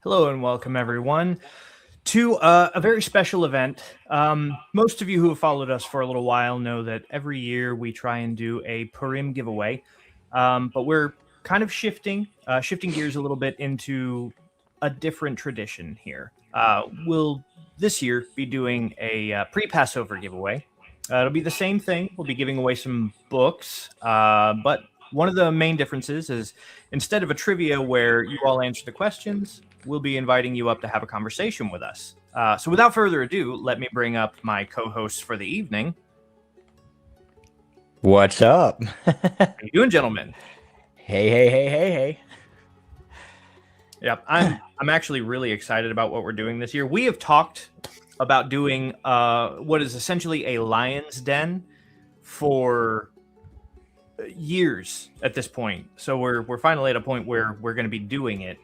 Hello and welcome everyone to a very special event. Most of you who have followed us for a little while know that every year we try and do a Purim giveaway, but we're kind of shifting gears a little bit into a different tradition here. We'll this year be doing a pre-Passover giveaway. It'll be the same thing. We'll be giving away some books, but one of the main differences is instead of a trivia where you all answer the questions, we'll be inviting you up to have a conversation with us. So without further ado, let me bring up my co-hosts for the evening. What's up? How you doing, gentlemen? Hey. Yep, I'm actually really excited about what we're doing this year. We have talked about doing what is essentially a lion's den for years at this point. So we're finally at a point where we're going to be doing it.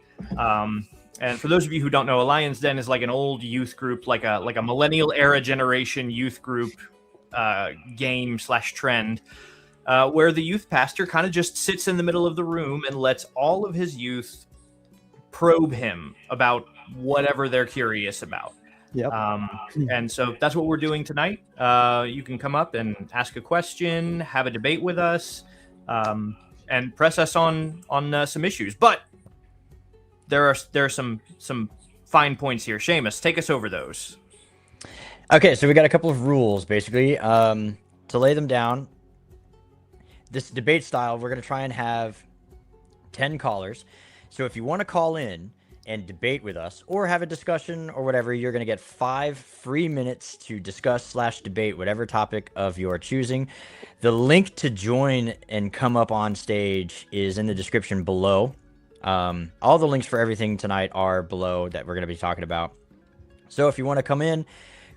And for those of you who don't know, a lion's den is like an old youth group, like a millennial era generation youth group game / trend, where the youth pastor kind of just sits in the middle of the room and lets all of his youth probe him about whatever they're curious about. Yep. And so that's what we're doing tonight. You can come up and ask a question, have a debate with us, and press us on some issues. But there are some fine points here. Seamus, take us over those. Okay, so we got a couple of rules, basically. To lay them down, this debate style, we're going to try and have 10 callers. So if you want to call in and debate with us or have a discussion or whatever, you're going to get 5 free minutes to discuss / debate whatever topic of your choosing. The link to join and come up on stage is in the description below. All the links for everything tonight are below that we're going to be talking about. So if you want to come in,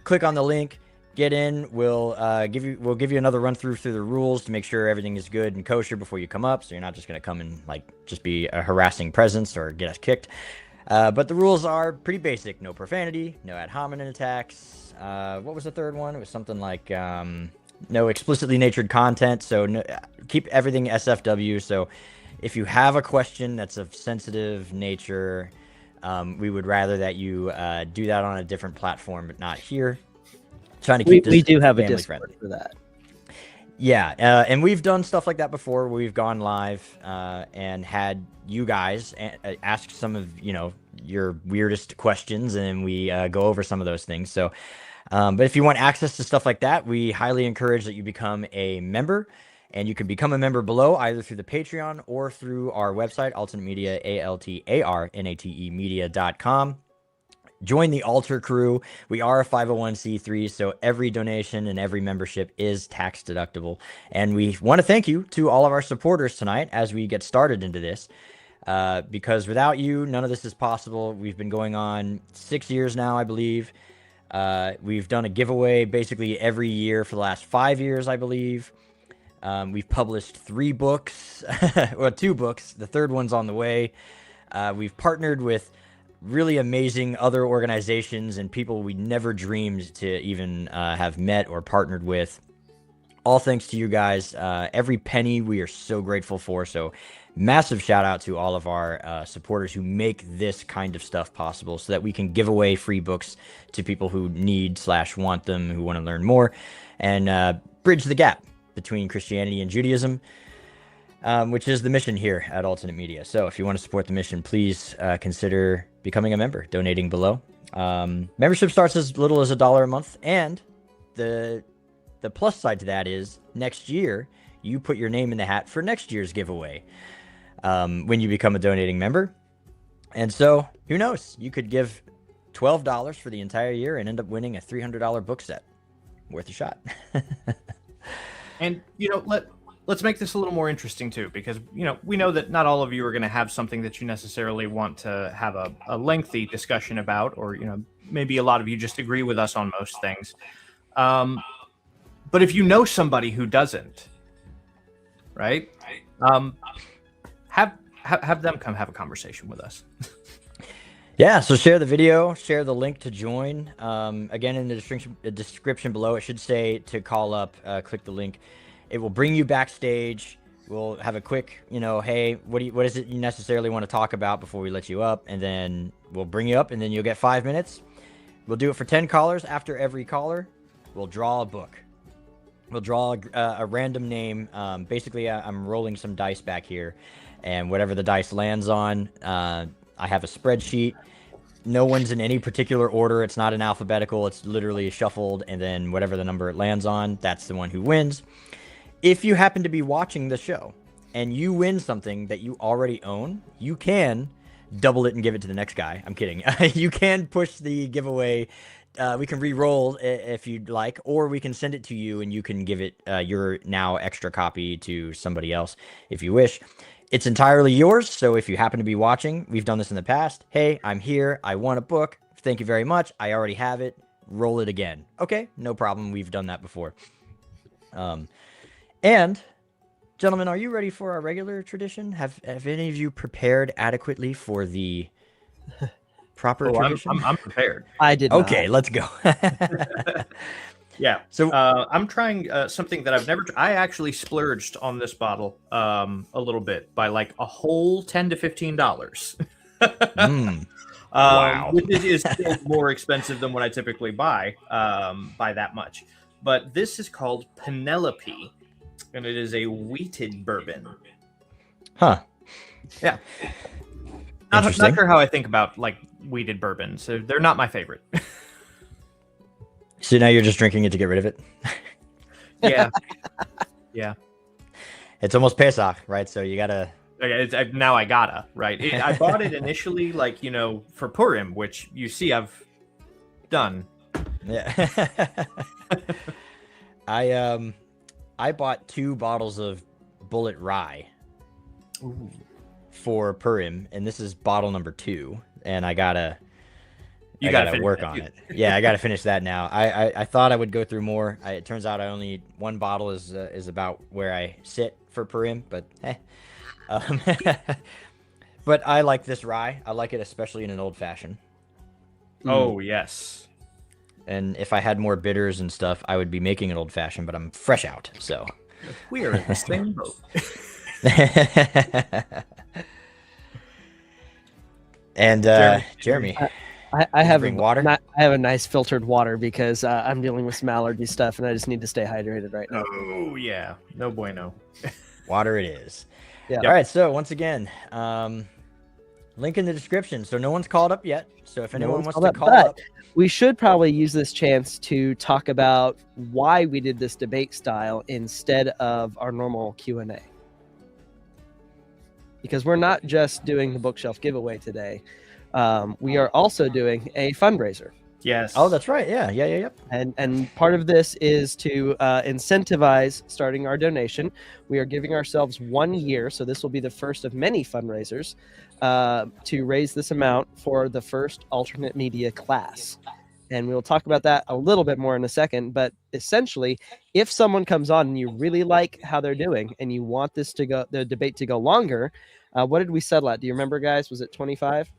click on the link, get in. We'll give you another run through the rules to make sure everything is good and kosher before you come up. So you're not just going to come and just be a harassing presence or get us kicked. But the rules are pretty basic. No profanity, no ad hominem attacks. What was the third one? It was something like no explicitly natured content. So keep everything SFW. So if you have a question that's of sensitive nature, we would rather that you do that on a different platform, but not here. Trying to keep this we do have a family Discord friendly for that. Yeah, and we've done stuff like that before. We've gone live and had you guys ask some of your weirdest questions, and we go over some of those things. So, but if you want access to stuff like that, we highly encourage that you become a member. And you can become a member below either through the Patreon or through our website, Altarnate Media, ALTARNATE media.com. Join the Altar crew. We are a 501c3, so every donation and every membership is tax deductible. And we want to thank you to all of our supporters tonight as we get started into this. Because without you, none of this is possible. We've been going on 6 years now, I believe. We've done a giveaway basically every year for the last 5 years, I believe. We've published 3 books, well, 2 books. The third one's on the way. We've partnered with really amazing other organizations and people we never dreamed to even have met or partnered with. All thanks to you guys. Every penny we are so grateful for. So massive shout out to all of our supporters who make this kind of stuff possible so that we can give away free books to people who need / want them, who want to learn more, and bridge the gap between Christianity and Judaism, which is the mission here at Altarnate Media. So if you want to support the mission, please consider becoming a member, donating below. Membership starts as little as $1 a month, and the plus side to that is next year you put your name in the hat for next year's giveaway when you become a donating member. And so who knows, you could give $12 for the entire year and end up winning a $300 book set. Worth a shot. And let's make this a little more interesting too, because we know that not all of you are going to have something that you necessarily want to have a lengthy discussion about, or maybe a lot of you just agree with us on most things. But if you know somebody who doesn't, right? Have them come have a conversation with us. Yeah, so share the video, share the link to join. Again, in the description below, it should say to call up, click the link. It will bring you backstage. We'll have a quick, hey, what is it you necessarily want to talk about before we let you up, and then we'll bring you up, and then you'll get 5 minutes. We'll do it for 10 callers. After every caller, we'll draw a book. We'll draw a random name. Basically, I'm rolling some dice back here, and whatever the dice lands on, I have a spreadsheet. No one's in any particular order. It's not an alphabetical. It's literally shuffled, and then whatever the number it lands on, that's the one who wins. If you happen to be watching the show and you win something that you already own, you can double it and give it to the next guy. I'm kidding. You can push the giveaway. We can re-roll if you'd like, or we can send it to you and you can give it your now extra copy to somebody else if you wish. It's entirely yours. So if you happen to be watching, we've done this in the past. Hey, I'm here. I want a book. Thank you very much. I already have it. Roll it again. Okay, no problem. We've done that before. And, gentlemen, are you ready for our regular tradition? Have any of you prepared adequately for the proper tradition? I'm prepared. I did not. Okay, let's go. Yeah. So I'm trying something that I've never. I actually splurged on this bottle a little bit by like a whole $10 to $15. Wow. Which is still more expensive than what I typically buy by that much. But this is called Penelope, and it is a wheated bourbon. Huh. Yeah. Not sure how I think about like wheated bourbons. So they're not my favorite. So now you're just drinking it to get rid of it? Yeah. Yeah. It's almost Pesach, right? So you gotta... Now I gotta, right? I bought it initially, like, for Purim, which you see I've done. Yeah. I bought 2 bottles of Bullet Rye for Purim, and this is bottle number 2, and I gotta work on it. Yeah, I gotta finish that now. I thought I would go through more. It turns out I only one bottle is about where I sit for Purim, but but I like this rye. I like it especially in an old fashioned. Oh yes. And if I had more bitters and stuff, I would be making an old fashioned, but I'm fresh out, so we are in the same boat. And Jeremy, I have water. I have a nice filtered water because I'm dealing with some allergy stuff, and I just need to stay hydrated right now. Oh yeah, no bueno. Water it is. Yeah. All right. So once again, link in the description. So no one's called up yet. So if anyone wants to call up, we should probably use this chance to talk about why we did this debate style instead of our normal Q&A. Because we're not just doing the bookshelf giveaway today. We are also doing a fundraiser. Yes. Oh, that's right. Yeah. And part of this is to incentivize starting our donation. We are giving ourselves 1 year, so this will be the first of many fundraisers to raise this amount for the first alternate media class. And we'll talk about that a little bit more in a second. But essentially, if someone comes on and you really like how they're doing and you want this to go, the debate to go longer, what did we settle at? Do you remember, guys? Was it 25?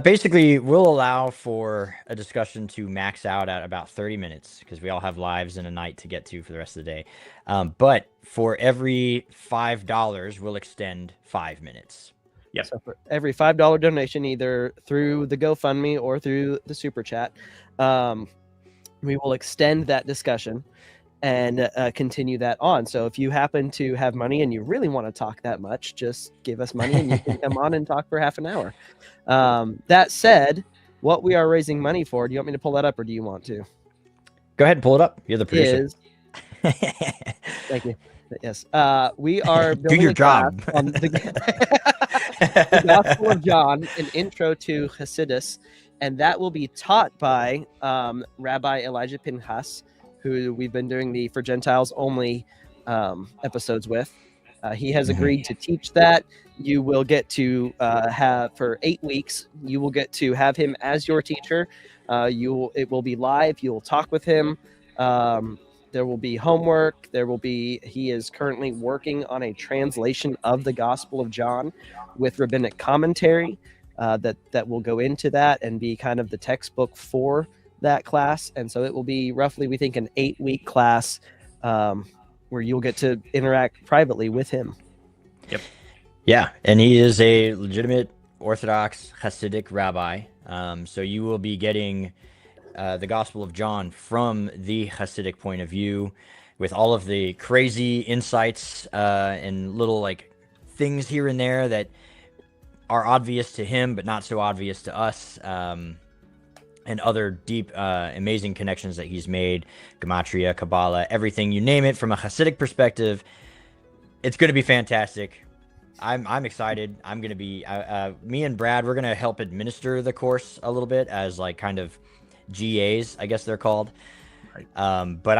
Basically, we'll allow for a discussion to max out at about 30 minutes because we all have lives and a night to get to for the rest of the day. But for every $5, we'll extend 5 minutes. Yep. So for every $5 donation, either through the GoFundMe or through the Super Chat, we will extend that discussion and continue that on. So if you happen to have money and you really want to talk that much, just give us money and you can come on and talk for half an hour. That said, what we are raising money for, do you want me to pull that up or do you want to? Go ahead and pull it up. You're the producer. Thank you. Yes. We are do your job. On the Gospel of John, an intro to Chassidus, and that will be taught by Rabbi Elijah Pinchas, who we've been doing the For Gentiles Only episodes with. He has agreed to teach that. You will get to have, for 8 weeks, you will get to have him as your teacher. It will be live. You'll talk with him. There will be homework. He is currently working on a translation of the Gospel of John with rabbinic commentary that will go into that and be kind of the textbook for that class. And so it will be roughly, we think, an 8-week class where you'll get to interact privately with him. Yep. Yeah, and he is a legitimate Orthodox Hasidic rabbi. So you will be getting the Gospel of John from the Hasidic point of view, with all of the crazy insights and little like things here and there that are obvious to him but not so obvious to us, and other deep, amazing connections that he's made, Gematria, Kabbalah, everything, you name it, from a Hasidic perspective. It's going to be fantastic. I'm excited. I'm going to be, me and Brad, we're going to help administer the course a little bit as like kind of GAs, I guess they're called. Right. But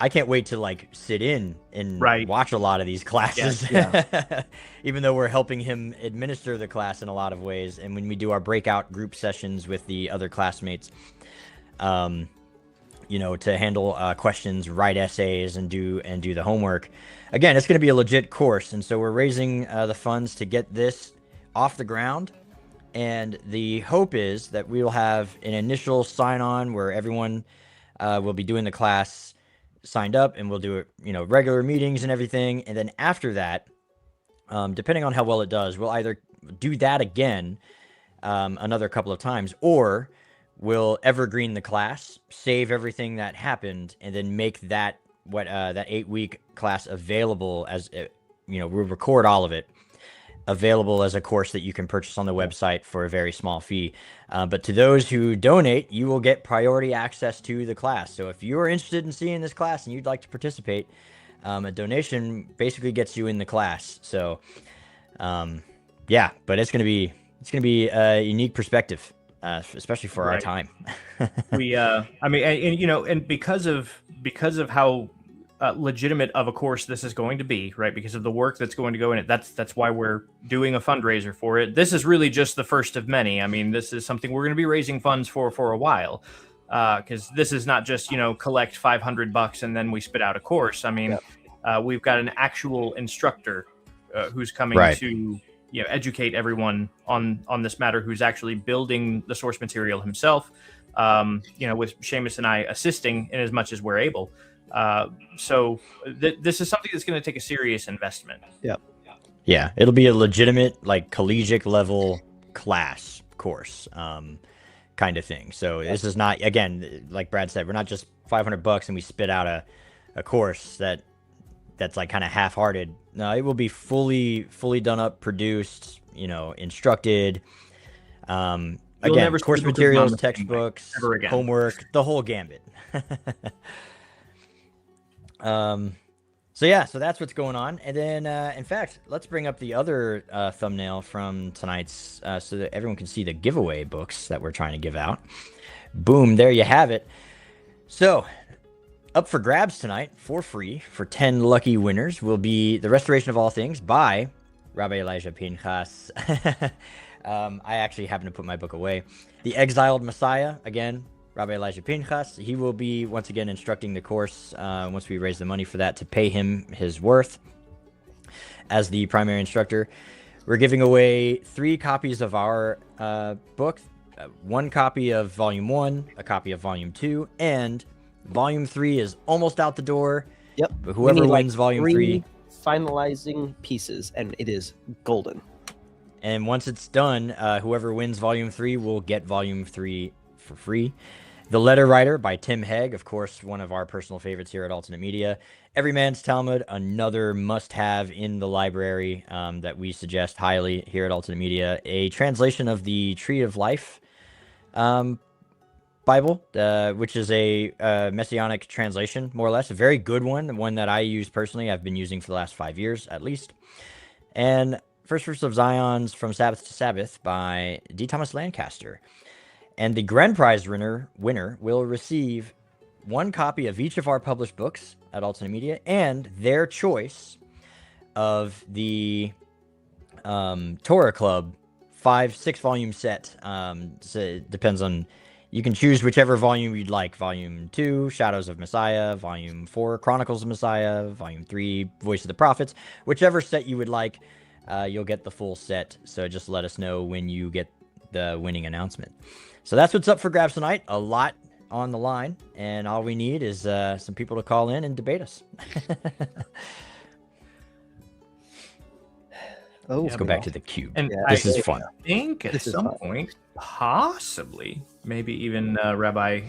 I can't wait to like sit in and watch a lot of these classes. Yes, yeah. Even though we're helping him administer the class in a lot of ways. And when we do our breakout group sessions with the other classmates, you know, to handle questions, write essays, and do the homework. Again, it's going to be a legit course, and so we're raising the funds to get this off the ground. And the hope is that we will have an initial sign-on where everyone will be doing the class signed up, and we'll do it, you know, regular meetings and everything. And then after that, depending on how well it does, we'll either do that again another couple of times, or we'll evergreen the class, save everything that happened, and then make that that 8-week class available as, you know, we'll record all of it, available as a course that you can purchase on the website for a very small fee. But to those who donate, you will get priority access to the class. So if you're interested in seeing this class and you'd like to participate, a donation basically gets you in the class. So yeah, but it's going to be a unique perspective, especially for our time. We I mean, and you know, and because of how legitimate of a course this is going to be, right? Because of the work that's going to go in it. That's why we're doing a fundraiser for it. This is really just the first of many. I mean, this is something we're going to be raising funds for a while, because this is not just, you know, collect $500 and then we spit out a course. I mean, we've got an actual instructor who's coming to, you know, educate everyone on this matter, who's actually building the source material himself. You know, with Seamus and I assisting in as much as we're able. So this is something that's going to take a serious investment. Yeah, it'll be a legitimate, like, collegiate level class course, kind of thing. So this is not, again, like Brad said, we're not just $500 and we spit out a course that's like kind of half-hearted. No, it will be fully done up, produced, you know, instructed. Again, course materials, textbooks, homework, the whole gambit. So yeah, so that's what's going on. And then, in fact, let's bring up the other thumbnail from tonight's, so that everyone can see the giveaway books that we're trying to give out. Boom, there you have it. So, up for grabs tonight for free for 10 lucky winners will be The Restoration of All Things by Rabbi Elijah Pinchas. I actually happen to put my book away. The Exiled Messiah, again, Rabbi Elijah Pinchas. He will be, once again, instructing the course once we raise the money for that to pay him his worth as the primary instructor. We're giving away 3 copies of our book, 1 copy of Volume 1, a copy of Volume 2, and Volume 3 is almost out the door. Yep. But whoever wins Volume 3... finalizing pieces, and it is golden. And once it's done, whoever wins Volume 3 will get Volume 3 for free. The Letter Writer by Tim Hegg, of course, one of our personal favorites here at Alternate Media. Every Man's Talmud, another must-have in the library that we suggest highly here at Alternate Media. A translation of the Tree of Life Bible, which is a messianic translation, more or less. A very good one that I use personally. I've been using for the last 5 years, at least. And First Fruits of Zion's From Sabbath to Sabbath by D. Thomas Lancaster. And the grand prize winner will receive 1 copy of each of our published books at Alternate Media and their choice of the Torah Club 5-6 volume set. So it depends on, you can choose whichever volume you'd like. Volume 2, Shadows of Messiah. Volume 4, Chronicles of Messiah. Volume 3, Voice of the Prophets. Whichever set you would like, you'll get the full set. So just let us know when you get the winning announcement. So that's what's up for grabs tonight. A lot on the line, and all we need is some people to call in and debate us. Let's go back to the cube. And this is fun. I think at some point, possibly, maybe even Rabbi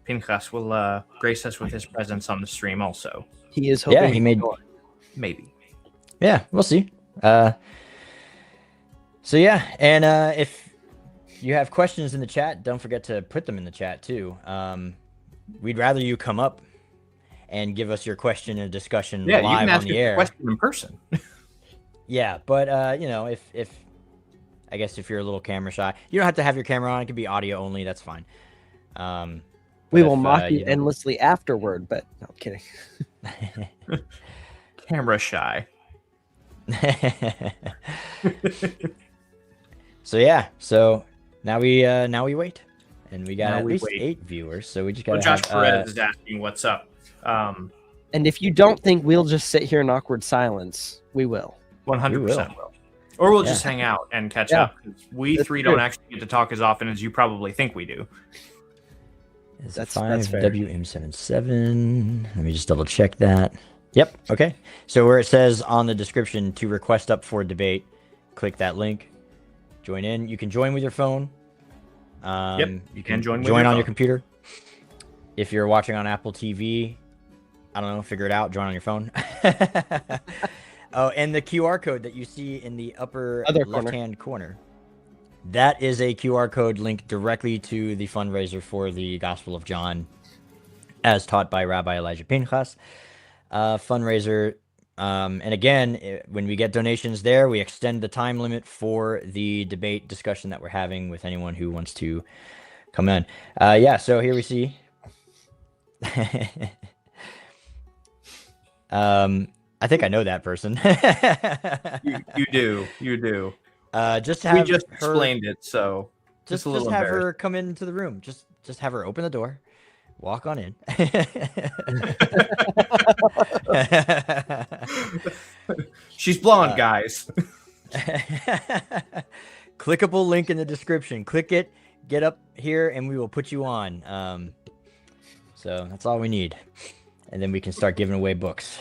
Pinchas will grace us with his presence on the stream also. He is hoping. Yeah, he made. Maybe. Yeah, we'll see. So yeah, and if you have questions in the chat, don't forget to put them in the chat too. We'd rather you come up and give us your question and discussion live you can ask on the your air. question in person. Yeah, but you know, if I guess if you're a little camera shy, you don't have to have your camera on. It can be audio only. That's fine. We will mock you endlessly afterward, but no, I'm kidding. Camera shy. So yeah, so now we wait, and we got at least 8 viewers. So we just got. Josh Perez is asking what's up. And if you don't think we'll just sit here in awkward silence, we will. 100% will. Or we'll just hang out and catch up. We That's three true. don't actually get to talk as often as you probably think we do. That's fair. 5WM77. Let me just double check that. Yep. Okay. So where it says on the description to request up for debate, click that link. Join in. You can join with your phone. You can join with join your on phone. your computer. If you're watching on Apple TV, I don't know, figure it out. Join on your phone. Oh, and the QR code that you see in the upper left-hand corner. That is a QR code linked directly to the fundraiser for the Gospel of John, as taught by Rabbi Elijah Pinchas. Fundraiser. And again, when we get donations there, we extend the time limit for the debate discussion that we're having with anyone who wants to come in. Yeah, so here we see. I think I know that person. You do. Just have We just her, explained it, so just a little have embarrassed. her come into the room. Just have her open the door, walk on in. She's blonde, guys. Clickable link in the description. Click it, get up here, and we will put you on. So that's all we need, and then we can start giving away books.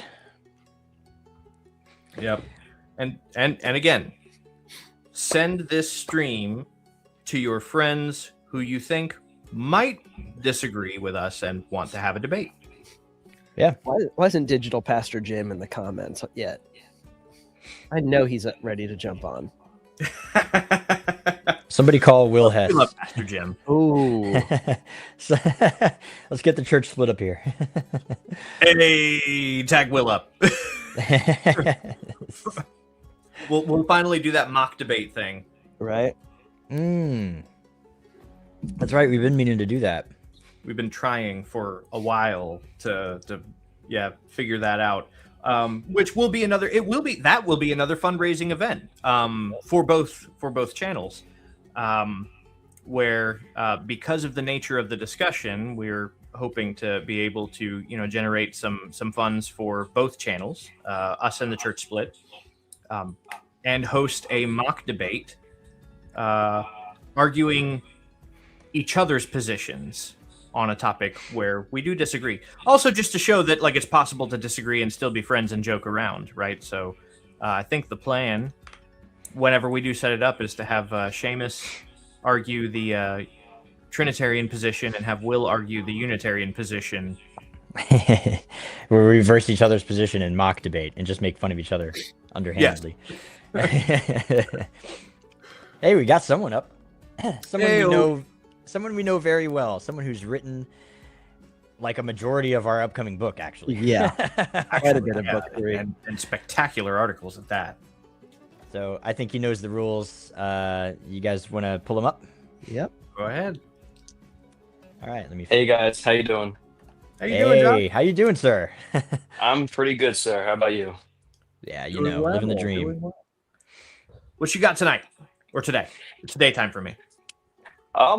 Yep. And again, send this stream to your friends who you think might disagree with us and want to have a debate. Yeah. Why isn't Digital Pastor Jim in the comments yet? I know he's ready to jump on. Somebody call Will Hess. We love Pastor Jim. Ooh. So, let's get the church split up here. Hey, tag Will up. We'll finally do that mock debate thing. Right? That's right. We've been meaning to do that. We've been trying for a while to figure that out. Which will be another fundraising event for both channels. Where because of the nature of the discussion, we're hoping to be able to generate some funds for both channels, us and the church split, and host a mock debate arguing each other's positions on a topic where we do disagree. Also, just to show that it's possible to disagree and still be friends and joke around, right? So I think the plan, whenever we do set it up, is to have Seamus argue the Trinitarian position and have Will argue the Unitarian position. We'll reverse each other's position in mock debate and just make fun of each other underhandedly. Hey, we got someone up. Someone we know very well. Someone who's written like a majority of our upcoming book, actually. Yeah. Quite a bit of book three. And spectacular articles at that. So I think he knows the rules. You guys want to pull him up? Yep. Go ahead. All right. Let me. Hey guys, how you doing? How you doing, John? Hey, how you doing, sir? I'm pretty good, sir. How about you? Yeah, living the dream. What you got tonight or today? It's daytime for me. I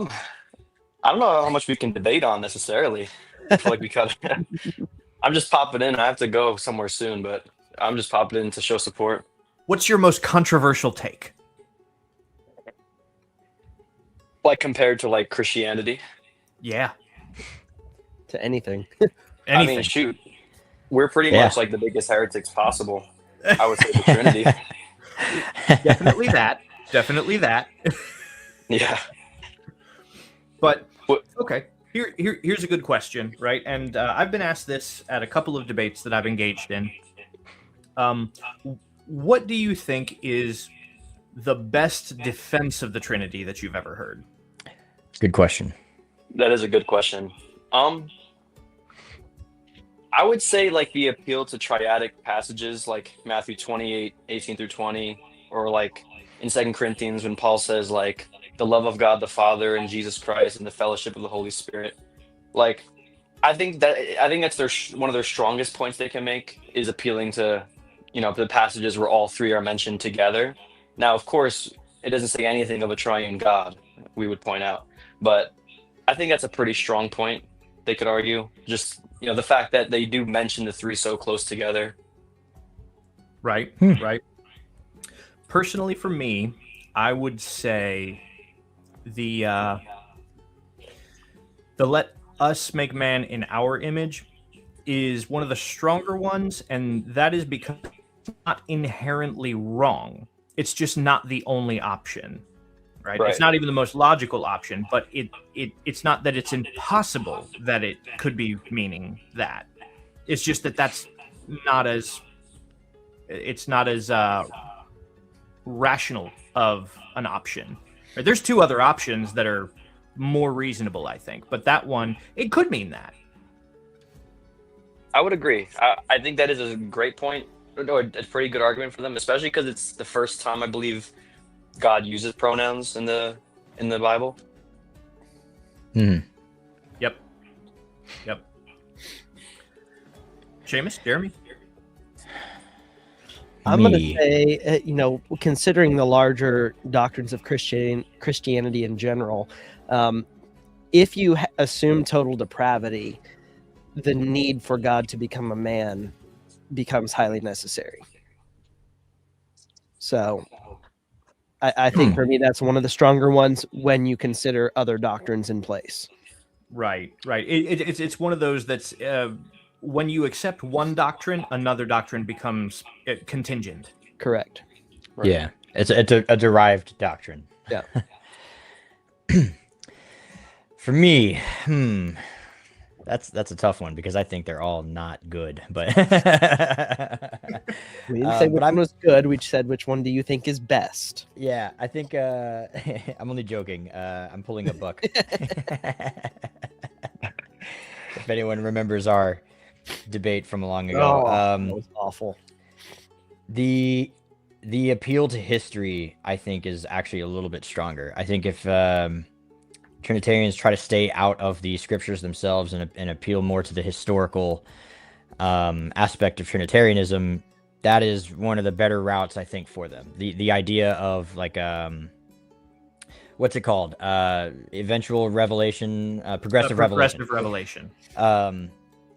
don't know how much we can debate on necessarily. I feel like we cut. I'm just popping in. I have to go somewhere soon, but I'm just popping in to show support. What's your most controversial take? Like compared to like Christianity. Yeah. to anything. I mean, Anything. shoot, we're pretty Yeah. much like the biggest heretics possible. I would say the Trinity. Definitely that. Definitely that. Yeah. But What- okay, here's a good question, right? And I've been asked this at a couple of debates that I've engaged in. What do you think is the best defense of the Trinity that you've ever heard? Good question. That is a good question. I would say like the appeal to triadic passages like Matthew 28:18-20, or like in 2 Corinthians when Paul says like the love of God the Father and Jesus Christ and the fellowship of the Holy Spirit. Like I think that's their one of their strongest points they can make is appealing to, the passages where all three are mentioned together. Now, of course, it doesn't say anything of a triune God, we would point out. But I think that's a pretty strong point they could argue. Just, the fact that they do mention the three so close together. Right, right. Personally, for me, I would say the let us make man in our image is one of the stronger ones, and that is because it's not inherently wrong. It's just not the only option, right? Right. It's not even the most logical option, but it's not that it's impossible that it could be meaning that. It's just that that's not as rational of an option. Right? There's two other options that are more reasonable, I think, but that one, it could mean that. I would agree. I think that is a great point, or a pretty good argument for them, especially because it's the first time I believe God uses pronouns in the Bible. Mhm. Yep. Seamus, Jeremy? I'm going to Me. say, considering the larger doctrines of Christianity in general, if you assume total depravity, the need for God to become a man becomes highly necessary. So I think for me, that's one of the stronger ones when you consider other doctrines in place. Right. It's one of those that's when you accept one doctrine, another doctrine becomes contingent. Correct. Right. Yeah, it's a derived doctrine. Yeah. For me, that's a tough one because I think they're all not good. But We didn't say which but one was good. We said which one do you think is best? yeah, I think I'm only joking. I'm pulling a buck. If anyone remembers our debate from long ago, that was awful. the appeal to history, I think, is actually a little bit stronger. I think if Trinitarians try to stay out of the scriptures themselves and appeal more to the historical aspect of Trinitarianism, that is one of the better routes, I think, for them. The idea of like what's it called? Eventual revelation, progressive revelation. Progressive revelation.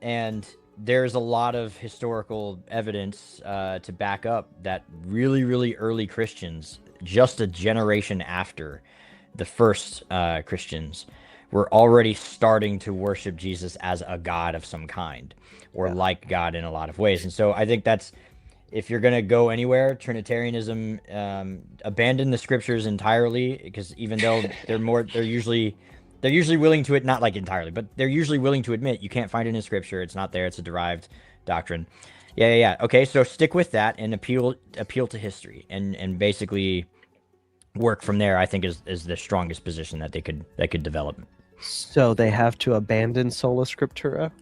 And there's a lot of historical evidence to back up that really, really early Christians, just a generation after the first Christians, were already starting to worship Jesus as a god of some kind, or like God in a lot of ways. And so I think that's, if you're going to go anywhere, Trinitarianism, abandon the scriptures entirely, because even though they're usually willing to not like entirely, but they're usually willing to admit you can't find it in scripture. It's not there. It's a derived doctrine. Yeah. Okay. So stick with that and appeal to history and basically work from there. I think is the strongest position that they could develop. So they have to abandon sola scriptura?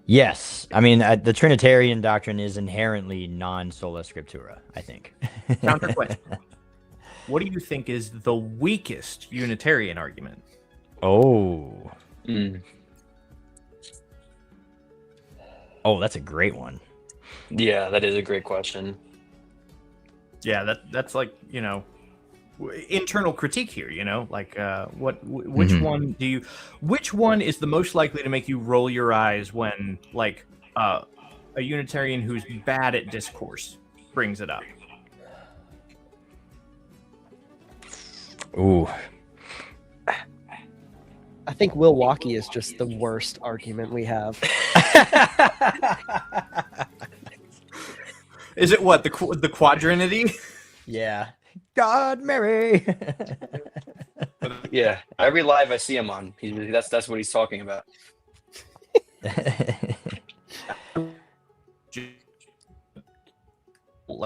Yes. I mean, the Trinitarian doctrine is inherently non-sola scriptura, I think. Counter question. What do you think is the weakest Unitarian argument? Oh. Mm. Oh, that's a great one. Yeah, that is a great question. Yeah, that's like, internal critique here, like which which one is the most likely to make you roll your eyes when like a Unitarian who's bad at discourse brings it up? Ooh. I think Milwaukee is just the worst argument we have. Is it what, the quadrinity? Yeah. God, Mary. Yeah, every live I see him on, that's what he's talking about.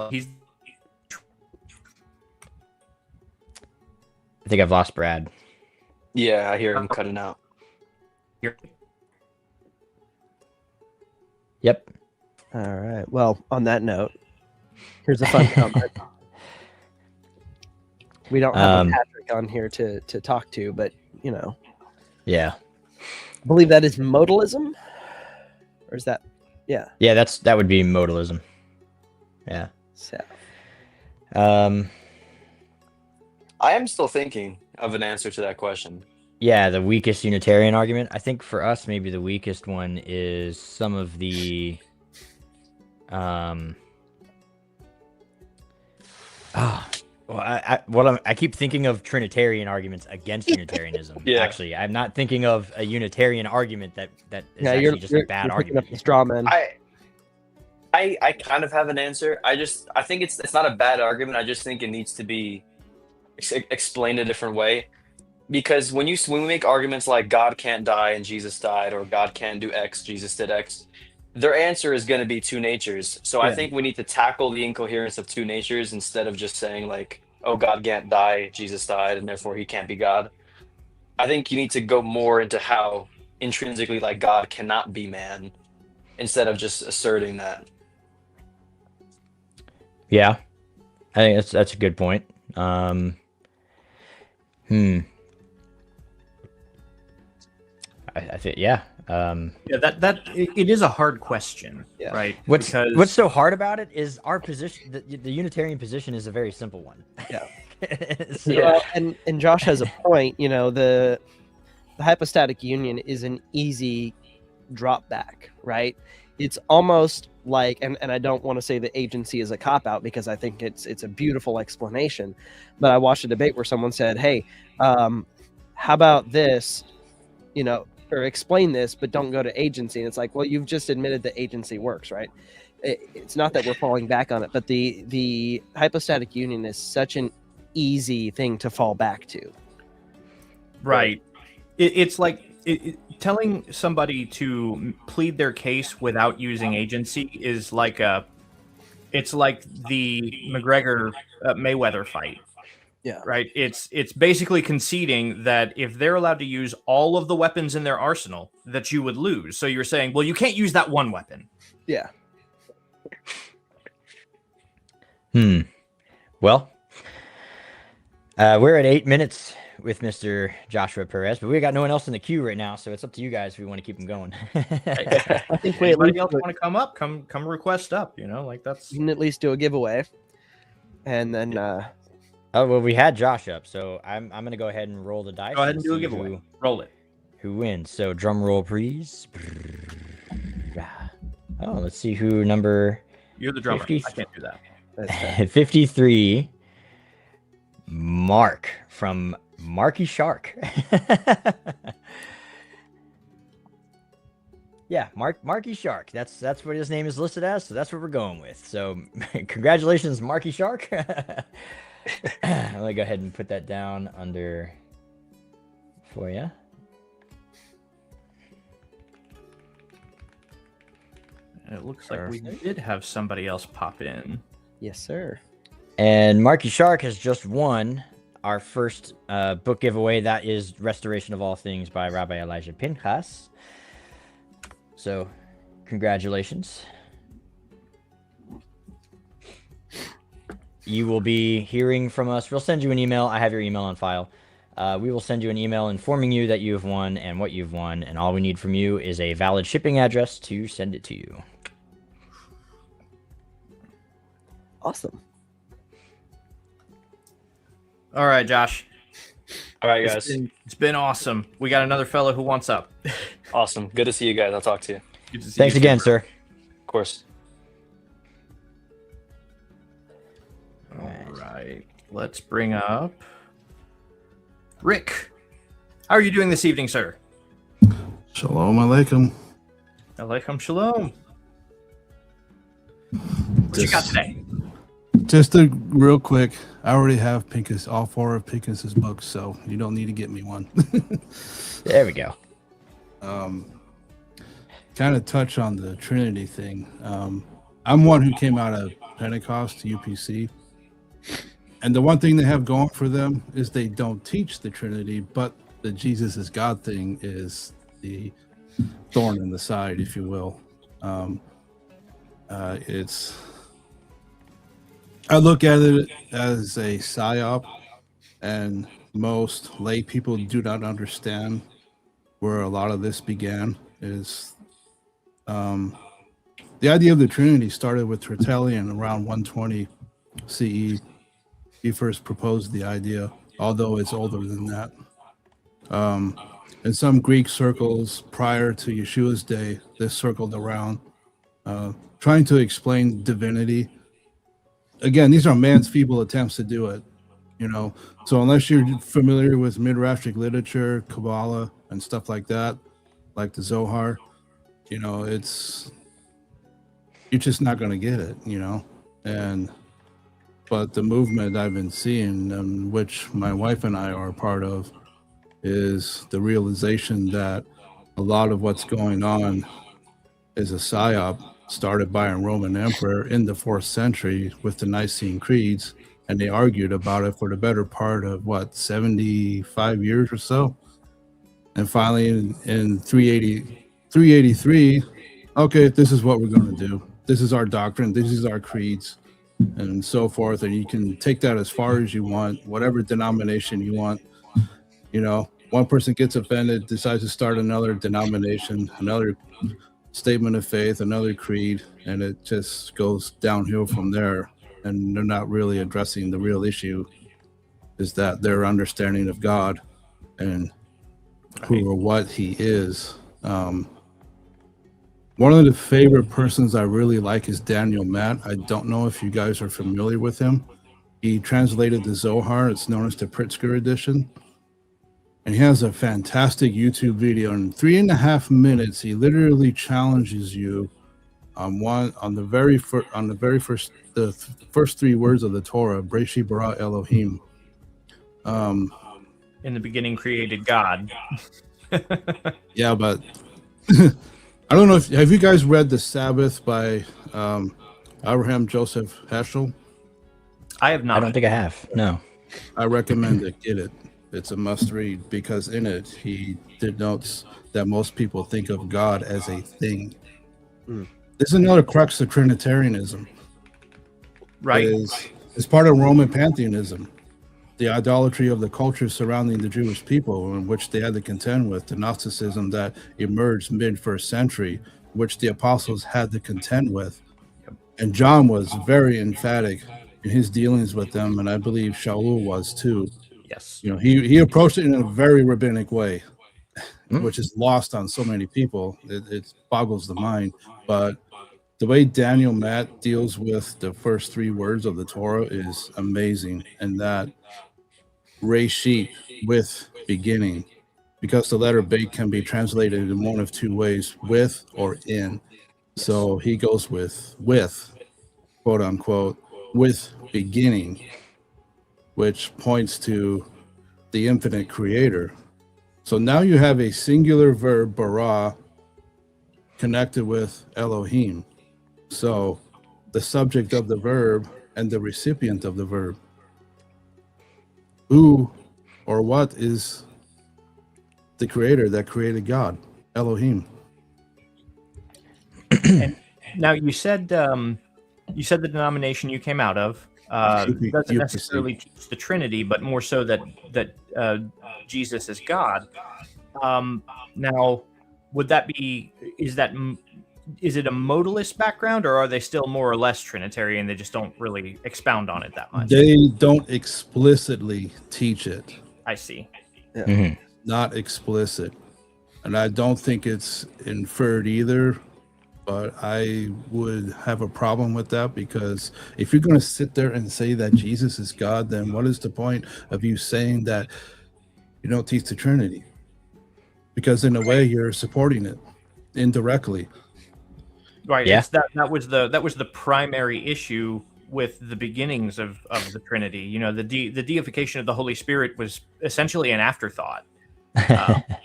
He's I think I've lost Brad. Yeah, I hear him cutting out. here. Yep. All right. Well, on that note, here's a fun comment. We don't have a Patrick on here to talk to, but Yeah. I believe that is modalism, or is that? Yeah. Yeah, that would be modalism. Yeah. So. Um. I am still thinking of an answer to that question. Yeah, the weakest Unitarian argument. I think for us, maybe the weakest one is some of the. I keep thinking of Trinitarian arguments against Unitarianism. Yeah. Actually, I'm not thinking of a Unitarian argument that is Yeah, actually just a bad you're picking argument. up the straw man. I kind of have an answer. I think it's not a bad argument. I just think it needs to be explained a different way. Because when we make arguments like God can't die and Jesus died, or God can't do X, Jesus did X, their answer is going to be two natures. So I Yeah. think we need to tackle the incoherence of two natures instead of just saying like, oh, God can't die, Jesus died, and therefore he can't be God. I think you need to go more into how intrinsically like God cannot be man instead of just asserting that. Yeah, I think that's a good point. I think yeah. Yeah, it is a hard question, Yeah. right? What's so hard about it is our position. The Unitarian position is a very simple one. Yeah. So- Well, and Josh has a point. The hypostatic union is an easy drop back, right? It's almost like, and I don't want to say the agency is a cop out because I think it's a beautiful explanation. But I watched a debate where someone said, "Hey, how about this? Or explain this, but don't go to agency." And it's like, well, you've just admitted that agency works, right? It's not that we're falling back on it, but the hypostatic union is such an easy thing to fall back to. Right. It's like telling somebody to plead their case without using agency is like it's like the McGregor Mayweather fight. Yeah. Right. It's basically conceding that if they're allowed to use all of the weapons in their arsenal, that you would lose. So you're saying, well, you can't use that one weapon. Yeah. Well, we're at 8 minutes with Mr. Joshua Perez, but we got no one else in the queue right now, so it's up to you guys if we want to keep him going. I think we Anybody else want to come up? Come request up. Like that's. You can at least do a giveaway, and then Oh well, we had Josh up, so I'm gonna go ahead and roll the dice. Go ahead and do a see giveaway. Roll it. Who wins? So drum roll, please. Oh, let's see who number You're the drummer. 50. I can't do that. that's 53. Mark from Marky Shark. Yeah, Marky Shark. That's what his name is listed as, so that's what we're going with. So congratulations, Marky Shark. Let me go ahead and put that down under for you. And it looks like we did have somebody else pop in. yes, sir. And Marky Shark has just won our first book giveaway. That is Restoration of All Things by Rabbi Elijah Pinchas. So, congratulations. You will be hearing from us. We'll send you an email. I have your email on file. We will send you an email informing you that you have won and what you've won. And all we need from you is a valid shipping address to send it to you. Awesome. All right, Josh. All right, guys. It's been awesome. We got another fellow who wants up. Awesome. Good to see you guys. I'll talk to you. Good to see Thanks you again, too, sir. Of course. All right. Let's bring up Rick. How are you doing this evening, sir? Shalom Aleichem. Aleichem shalom. What you got today? Just a real quick, I already have Pincus, all 4 of Pincus's books, so you don't need to get me one. There we go. Kind of touch on the Trinity thing. I'm one who came out of Pentecost to UPC. And the one thing they have going for them is they don't teach the Trinity, but the Jesus is God thing is the thorn in the side, if you will. I look at it as a psyop, and most lay people do not understand where a lot of this began. Is the idea of the Trinity started with Tertullian around 120 CE. He first proposed the idea, although it's older than that. In some Greek circles prior to Yeshua's day, this circled around trying to explain divinity. Again, these are man's feeble attempts to do it, you know. So unless you're familiar with Midrashic literature, Kabbalah, and stuff like that, like the Zohar, you know, you're just not going to get it, you know. But the movement I've been seeing, which my wife and I are a part of, is the realization that a lot of what's going on is a psyop started by a Roman emperor in the 4th century with the Nicene Creeds, and they argued about it for the better part of 75 years or so. And finally in 383, okay, this is what we're going to do. This is our doctrine, this is our creeds, and so forth. And you can take that as far as you want, whatever denomination you want. You know, one person gets offended, decides to start another denomination, another statement of faith, another creed, and it just goes downhill from there. And they're not really addressing the real issue, is that their understanding of God and who or what he is. One of the favorite persons I really like is Daniel Matt. I don't know if you guys are familiar with him. He translated the Zohar. It's known as the Pritzker edition. And he has a fantastic YouTube video. In 3.5 minutes, he literally challenges you on the first 3 words of the Torah, Breshit bara Elohim. In the beginning created God. Yeah, but I don't know have you guys read The Sabbath by Abraham Joseph Heschel? I have not. I don't think I have. No. I recommend it. Get it. It's a must read, because in it he denotes that most people think of God as a thing. This is another crux of Trinitarianism. Right. It's part of Roman pantheism, the idolatry of the culture surrounding the Jewish people, in which they had to contend with, the Gnosticism that emerged mid-1st century, which the apostles had to contend with. And John was very emphatic in his dealings with them, and I believe Shaul was too. Yes. You know, he approached it in a very rabbinic way, which is lost on so many people. It boggles the mind. But the way Daniel Matt deals with the first 3 words of the Torah is amazing. And that Reshit, with beginning, because the letter Bet can be translated in one of 2 ways, with or in. So he goes with, quote unquote, with beginning, which points to the infinite creator. So now you have a singular verb, bara, connected with Elohim. So the subject of the verb and the recipient of the verb. Who or what is the creator that created God? Elohim. And now you said the denomination you came out of doesn't necessarily teach the Trinity, but more so that Jesus is God. Now, would that be? Is it a modalist background, or are they still more or less Trinitarian? They just don't really expound on it that much. They don't explicitly teach it. I see. Yeah. Mm-hmm. Not explicit, and I don't think it's inferred either. But I would have a problem with that, because if you're going to sit there and say that Jesus is God, then what is the point of you saying that you don't teach the Trinity? because in a way you're supporting it indirectly. Right. Yeah. It's that was the primary issue with the beginnings of the Trinity. You know, the deification of the Holy Spirit was essentially an afterthought.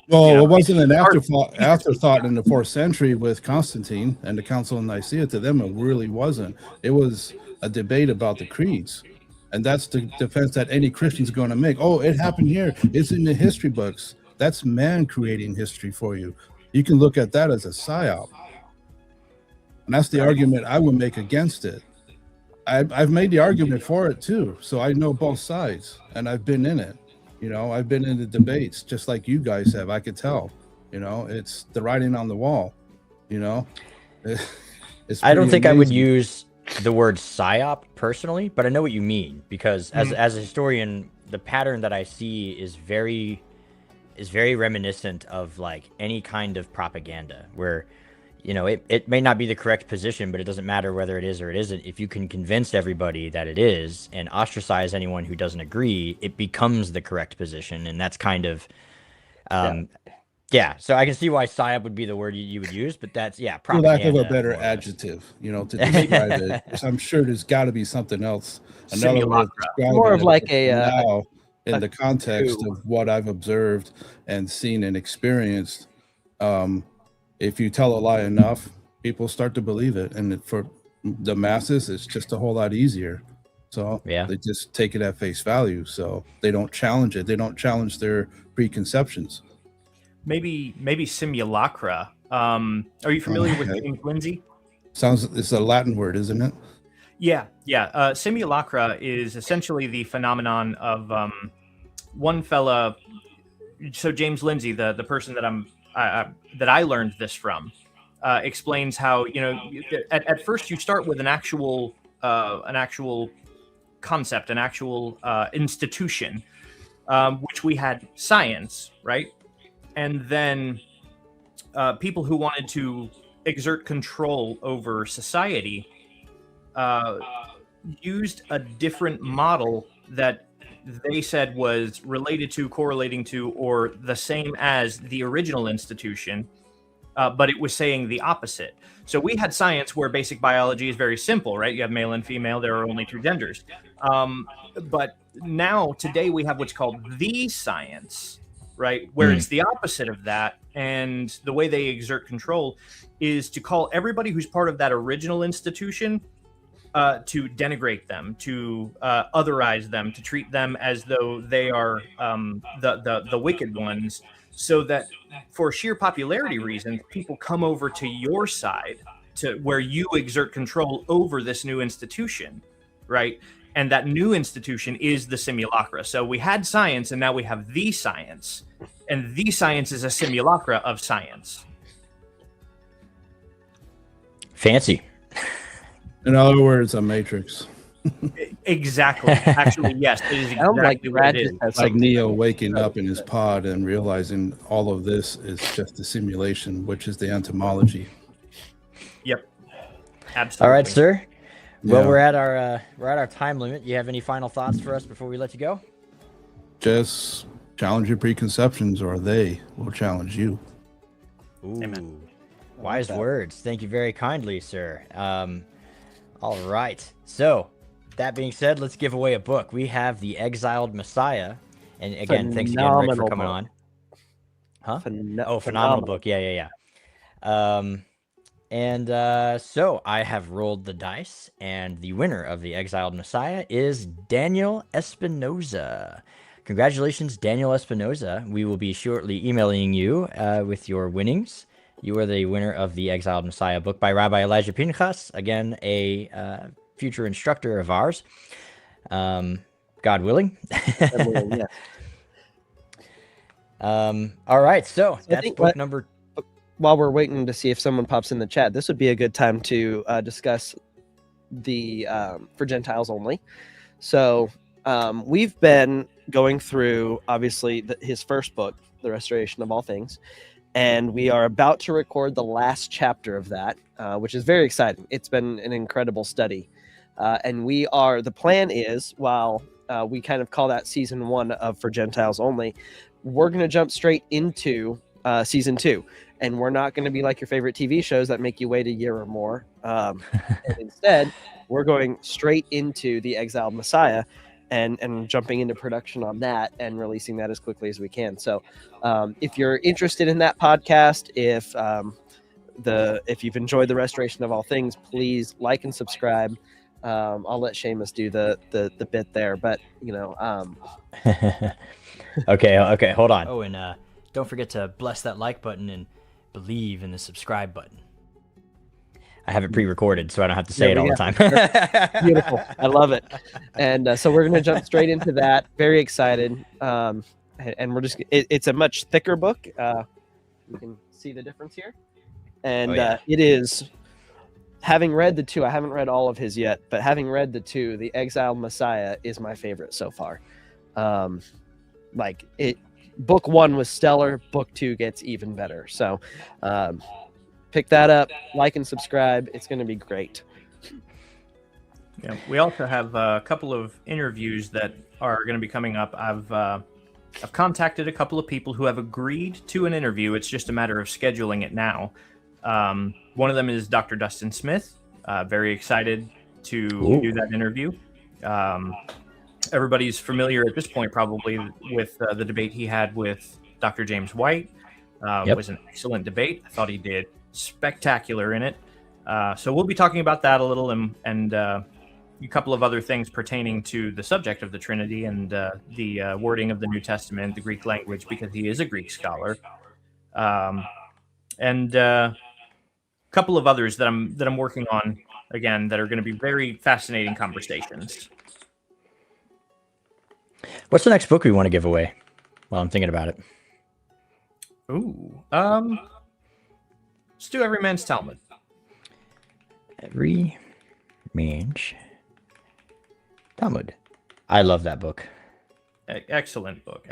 Well, Yeah. it wasn't an Hard- afterthought in the 4th century with Constantine and the Council of Nicaea. To them, it really wasn't. It was a debate about the creeds. And that's the defense that any Christian's going to make. Oh, it happened here. It's in the history books. That's man creating history for you. You can look at that as a psyop. And that's the argument I would make against it. I've made the argument for it too. So I know both sides and I've been in it. You know, I've been in the debates just like you guys have. I could tell, you know, it's the writing on the wall, you know. It's I don't pretty think I would amazing. use the word psyop personally, but I know what you mean, because as a historian, the pattern that I see is very reminiscent of like any kind of propaganda where, you know, it may not be the correct position, but it doesn't matter whether it is or it isn't. If you can convince everybody that it is and ostracize anyone who doesn't agree, it becomes the correct position. And that's kind of, yeah. So I can see why psyop would be the word you would use, but that's, yeah, For lack of a propaganda, better more or less. adjective, you know, to describe it. 'Cause I'm sure there's got to be something else. Another way of Simulacra. describing More of it like a, now in a the context coup. of what I've observed and seen and experienced. If you tell a lie enough, people start to believe it, and for the masses, it's just a whole lot easier. So Yeah. they just take it at face value. So they don't challenge it. They don't challenge their preconceptions. Maybe simulacra. Are you familiar with Okay. James Lindsay? It's a Latin word, isn't it? Yeah. Simulacra is essentially the phenomenon of one fella. So James Lindsay, the person that I learned this from, explains how, you know, at first you start with an actual concept, an actual institution, which we had science, right? And then people who wanted to exert control over society used a different model that they said was related to, correlating to, or the same as the original institution, but it was saying the opposite. So we had science where basic biology is very simple, right? You have male and female, there are only two genders. But now, today, we have what's called the science, right? Where it's the opposite of that. And the way they exert control is to call everybody who's part of that original institution to denigrate them, to otherize them, to treat them as though they are the wicked ones, so that for sheer popularity reasons, people come over to your side, to where you exert control over this new institution, right? And that new institution is the simulacra. So we had science, and now we have the science, and the science is a simulacra of science. Fancy. In other words, a matrix. Exactly. Actually, yes, it is Sounds like exactly what Brad it is. just has Like something. Neo waking up in his pod and realizing all of this is just a simulation, which is the entomology. Yep. Absolutely. All right, sir. Well, Yeah. we're at our time limit. You have any final thoughts for us before we let you go? Just challenge your preconceptions, or they will challenge you. Ooh, Amen. wise that. words. Thank you very kindly, sir. All right. So, that being said, let's give away a book. We have The Exiled Messiah. And again, thanks again, Rick, for Phenomenal coming book. on. Huh? Phenomenal. Phenomenal book. Yeah. So I have rolled the dice, and the winner of The Exiled Messiah is Daniel Espinoza. Congratulations, Daniel Espinoza. We will be shortly emailing you with your winnings. You are the winner of The Exiled Messiah book by Rabbi Elijah Pinchas, again, a future instructor of ours. God willing. Yeah. All right, so I that's think book what- number. While we're waiting to see if someone pops in the chat, this would be a good time to discuss the for Gentiles only. So we've been going through, obviously, his first book, The Restoration of All Things, and we are about to record the last chapter of that, which is very exciting. It's been an incredible study, and the plan is, while we kind of call that season 1 of For Gentiles Only, we're going to jump straight into season 2. And we're not going to be like your favorite TV shows that make you wait a year or more. Instead, we're going straight into the Exiled Messiah and jumping into production on that and releasing that as quickly as we can. So if you're interested in that podcast, if you've enjoyed the Restoration of All Things, please like and subscribe. I'll let Seamus do the bit there, but Okay, hold on. Oh, and don't forget to bless that like button and believe in the subscribe button. I have it pre-recorded, so I don't have to say it all the time. Beautiful. I love it. And so we're going to jump straight into that. Very excited. And we're just, it's a much thicker book. You can see the difference here. And it is, having read the 2, I haven't read all of his yet, but having read the 2, The Exiled Messiah is my favorite so far. Book 1 was stellar. Book 2 gets even better. So pick that up, like and subscribe. It's going to be great. Yeah, we also have a couple of interviews that are going to be coming up. I've contacted a couple of people who have agreed to an interview. It's just a matter of scheduling it now. One of them is Dr. Dustin Smith. Very excited to do that interview. Everybody's familiar at this point probably with the debate he had with Dr. James White. It was an excellent debate. I thought he did spectacular in it. So we'll be talking about that a little and a couple of other things pertaining to the subject of the Trinity and the wording of the New Testament, the Greek language, because he is a Greek scholar. And a couple of others that I'm working on, again, that are going to be very fascinating conversations. What's the next book we want to give away? Well, I'm thinking about it. Ooh. Let's do Every Man's Talmud. Every Man's Talmud. I love that book. Excellent book.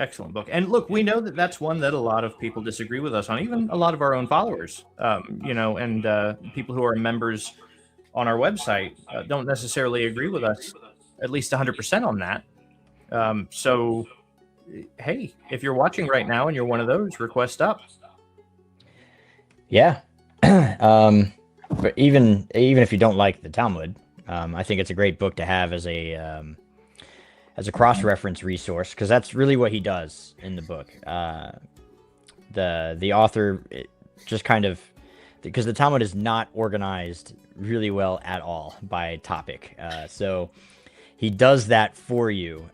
And look, we know that that's one that a lot of people disagree with us on, even a lot of our own followers, and people who are members on our website don't necessarily agree with us, at least 100% on that. So, hey, if you're watching right now and you're one of those, request up. Yeah. But even if you don't like the Talmud, I think it's a great book to have as a cross-reference resource, because that's really what he does in the book. The author just kind of, because the Talmud is not organized really well at all by topic. So he does that for you.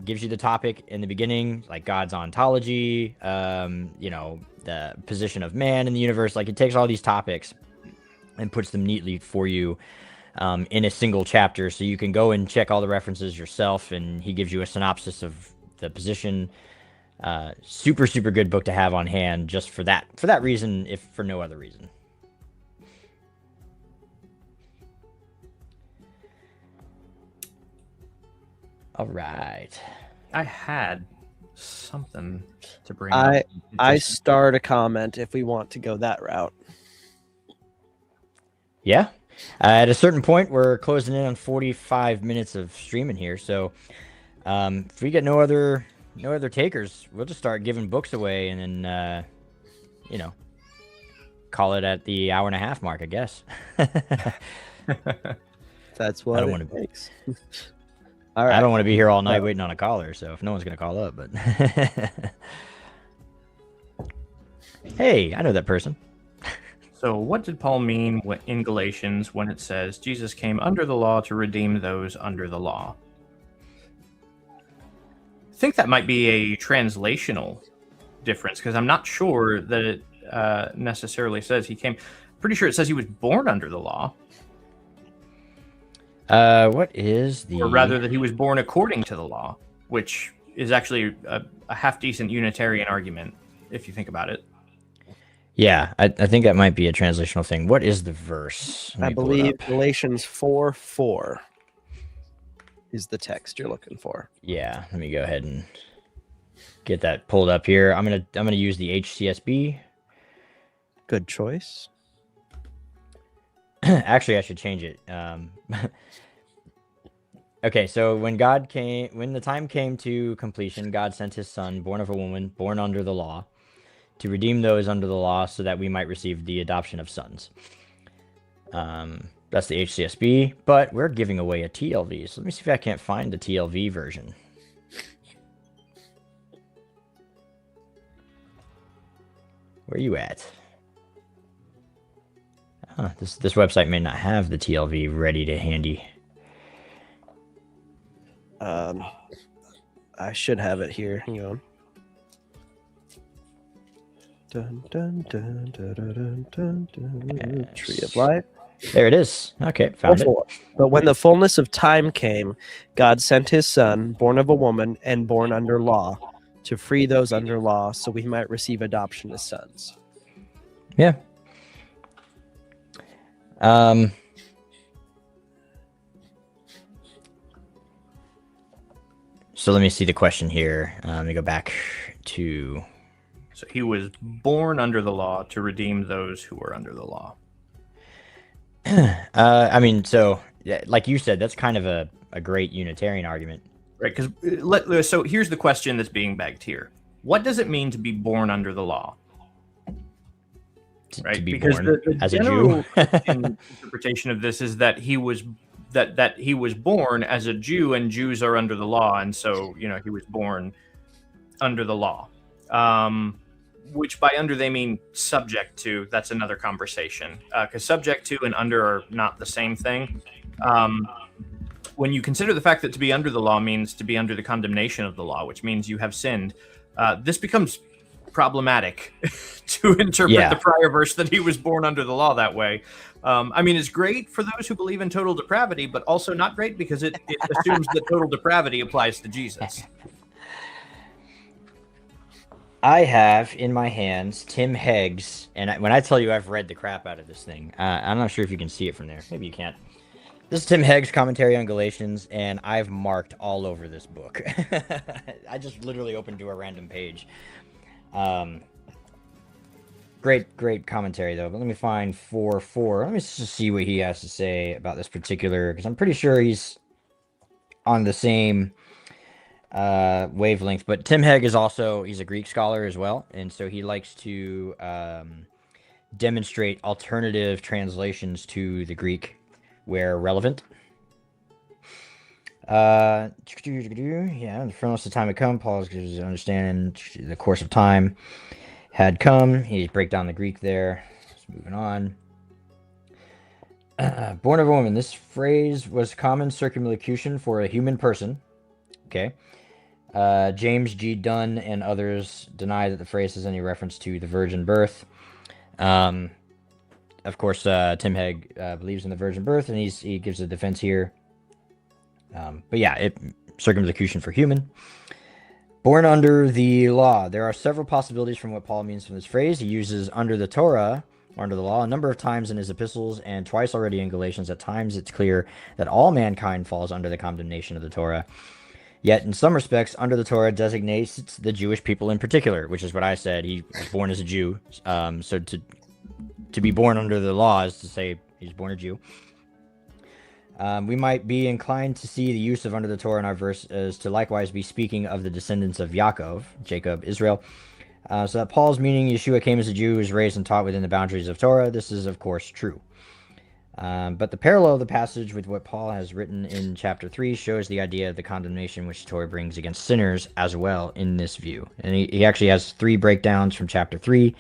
Gives you the topic in the beginning, like God's ontology, the position of man in the universe. Like, it takes all these topics and puts them neatly for you in a single chapter, so you can go and check all the references yourself, and he gives you a synopsis of the position. Super good book to have on hand, just for that reason, if for no other reason. All right. I had something to bring I up. start a comment if we want to go that route. Yeah. At a certain point, we're closing in on 45 minutes of streaming here. So if we get no other takers, we'll just start giving books away and then, call it at the hour and a half mark, I guess. That's what it takes. All right. I don't want to be here all night waiting on a caller, so if no one's going to call up, but hey, I know that person. So what did Paul mean in Galatians when it says Jesus came under the law to redeem those under the law? I think that might be a translational difference, because I'm not sure that it necessarily says he came. Pretty sure it says he was born under the law. What is the... Or rather, that he was born according to the law, which is actually a half-decent Unitarian argument, if you think about it. Yeah, I think that might be a translational thing. What is the verse? I believe Galatians 4:4 is the text you're looking for. Yeah, let me go ahead and get that pulled up here. I'm gonna use the HCSB. Good choice. Actually, I should change it. Okay, so when the time came to completion, God sent his son, born of a woman, born under the law. to redeem those under the law so that we might receive the adoption of sons. That's the HCSB, but we're giving away a TLV. So let me see if I can't find the TLV version. Where are you at? This website may not have the TLV ready to handy. I should have it here. Hang on. Dun, dun, dun, dun, dun, dun, dun. Yes. Tree of Life. There it is. Okay, found it. But when the fullness of time came, God sent his son, born of a woman and born under law, to free those under law so we might receive adoption as sons. Yeah. So let me see the question here. Let me go back to... So he was born under the law to redeem those who were under the law. I mean, so like you said, that's kind of a great Unitarian argument. Right, because so here's the question that's being begged here. What does it mean to be born under the law? Right, to be because born the as a Jew. general Christian interpretation of this is that he was born as a Jew, and Jews are under the law, and so he was born under the law. Which by under they mean subject to. That's another conversation, because subject to and under are not the same thing. When you consider the fact that to be under the law means to be under the condemnation of the law, which means you have sinned, this becomes problematic to interpret the prior verse that he was born under the law that way. I mean, it's great for those who believe in total depravity, but also not great because it assumes that total depravity applies to Jesus. I have in my hands Tim Hegg's, and when I tell you I've read the crap out of this thing, I'm not sure if you can see it from there. Maybe you can't. This is Tim Hegg's commentary on Galatians, and I've marked all over this book. I just literally opened to a random page. Great commentary, though. But let me find 4:4. Let me just see what he has to say about this particular, because I'm pretty sure he's on the same wavelength. But Tim Hegg is also, he's a Greek scholar as well, and so he likes to demonstrate alternative translations to the Greek where relevant. Yeah, the fullness of time had come. Paul is understanding the course of time had come. He break down the Greek there. Just moving on. Born of a woman. This phrase was common circumlocution for a human person. Okay. James G. Dunn and others deny that the phrase has any reference to the virgin birth. Of course, Tim Hegg believes in the virgin birth, and he gives a defense here. But yeah, circumlocution for human. Born under the law. There are several possibilities from what Paul means from this phrase. He uses under the Torah, or under the law, a number of times in his epistles, and twice already in Galatians. At times, it's clear that all mankind falls under the condemnation of the Torah. Yet, in some respects, under the Torah designates the Jewish people in particular, which is what I said. He was born as a Jew. So to be born under the law is to say he's born a Jew. We might be inclined to see the use of under the Torah in our verse as to likewise be speaking of the descendants of Yaakov, Jacob, Israel. So that Paul's meaning Yeshua came as a Jew, was raised and taught within the boundaries of Torah. This is, of course, true. But the parallel of the passage with what Paul has written in chapter 3 shows the idea of the condemnation which the Torah brings against sinners as well in this view. And he actually has 3 breakdowns from chapter 3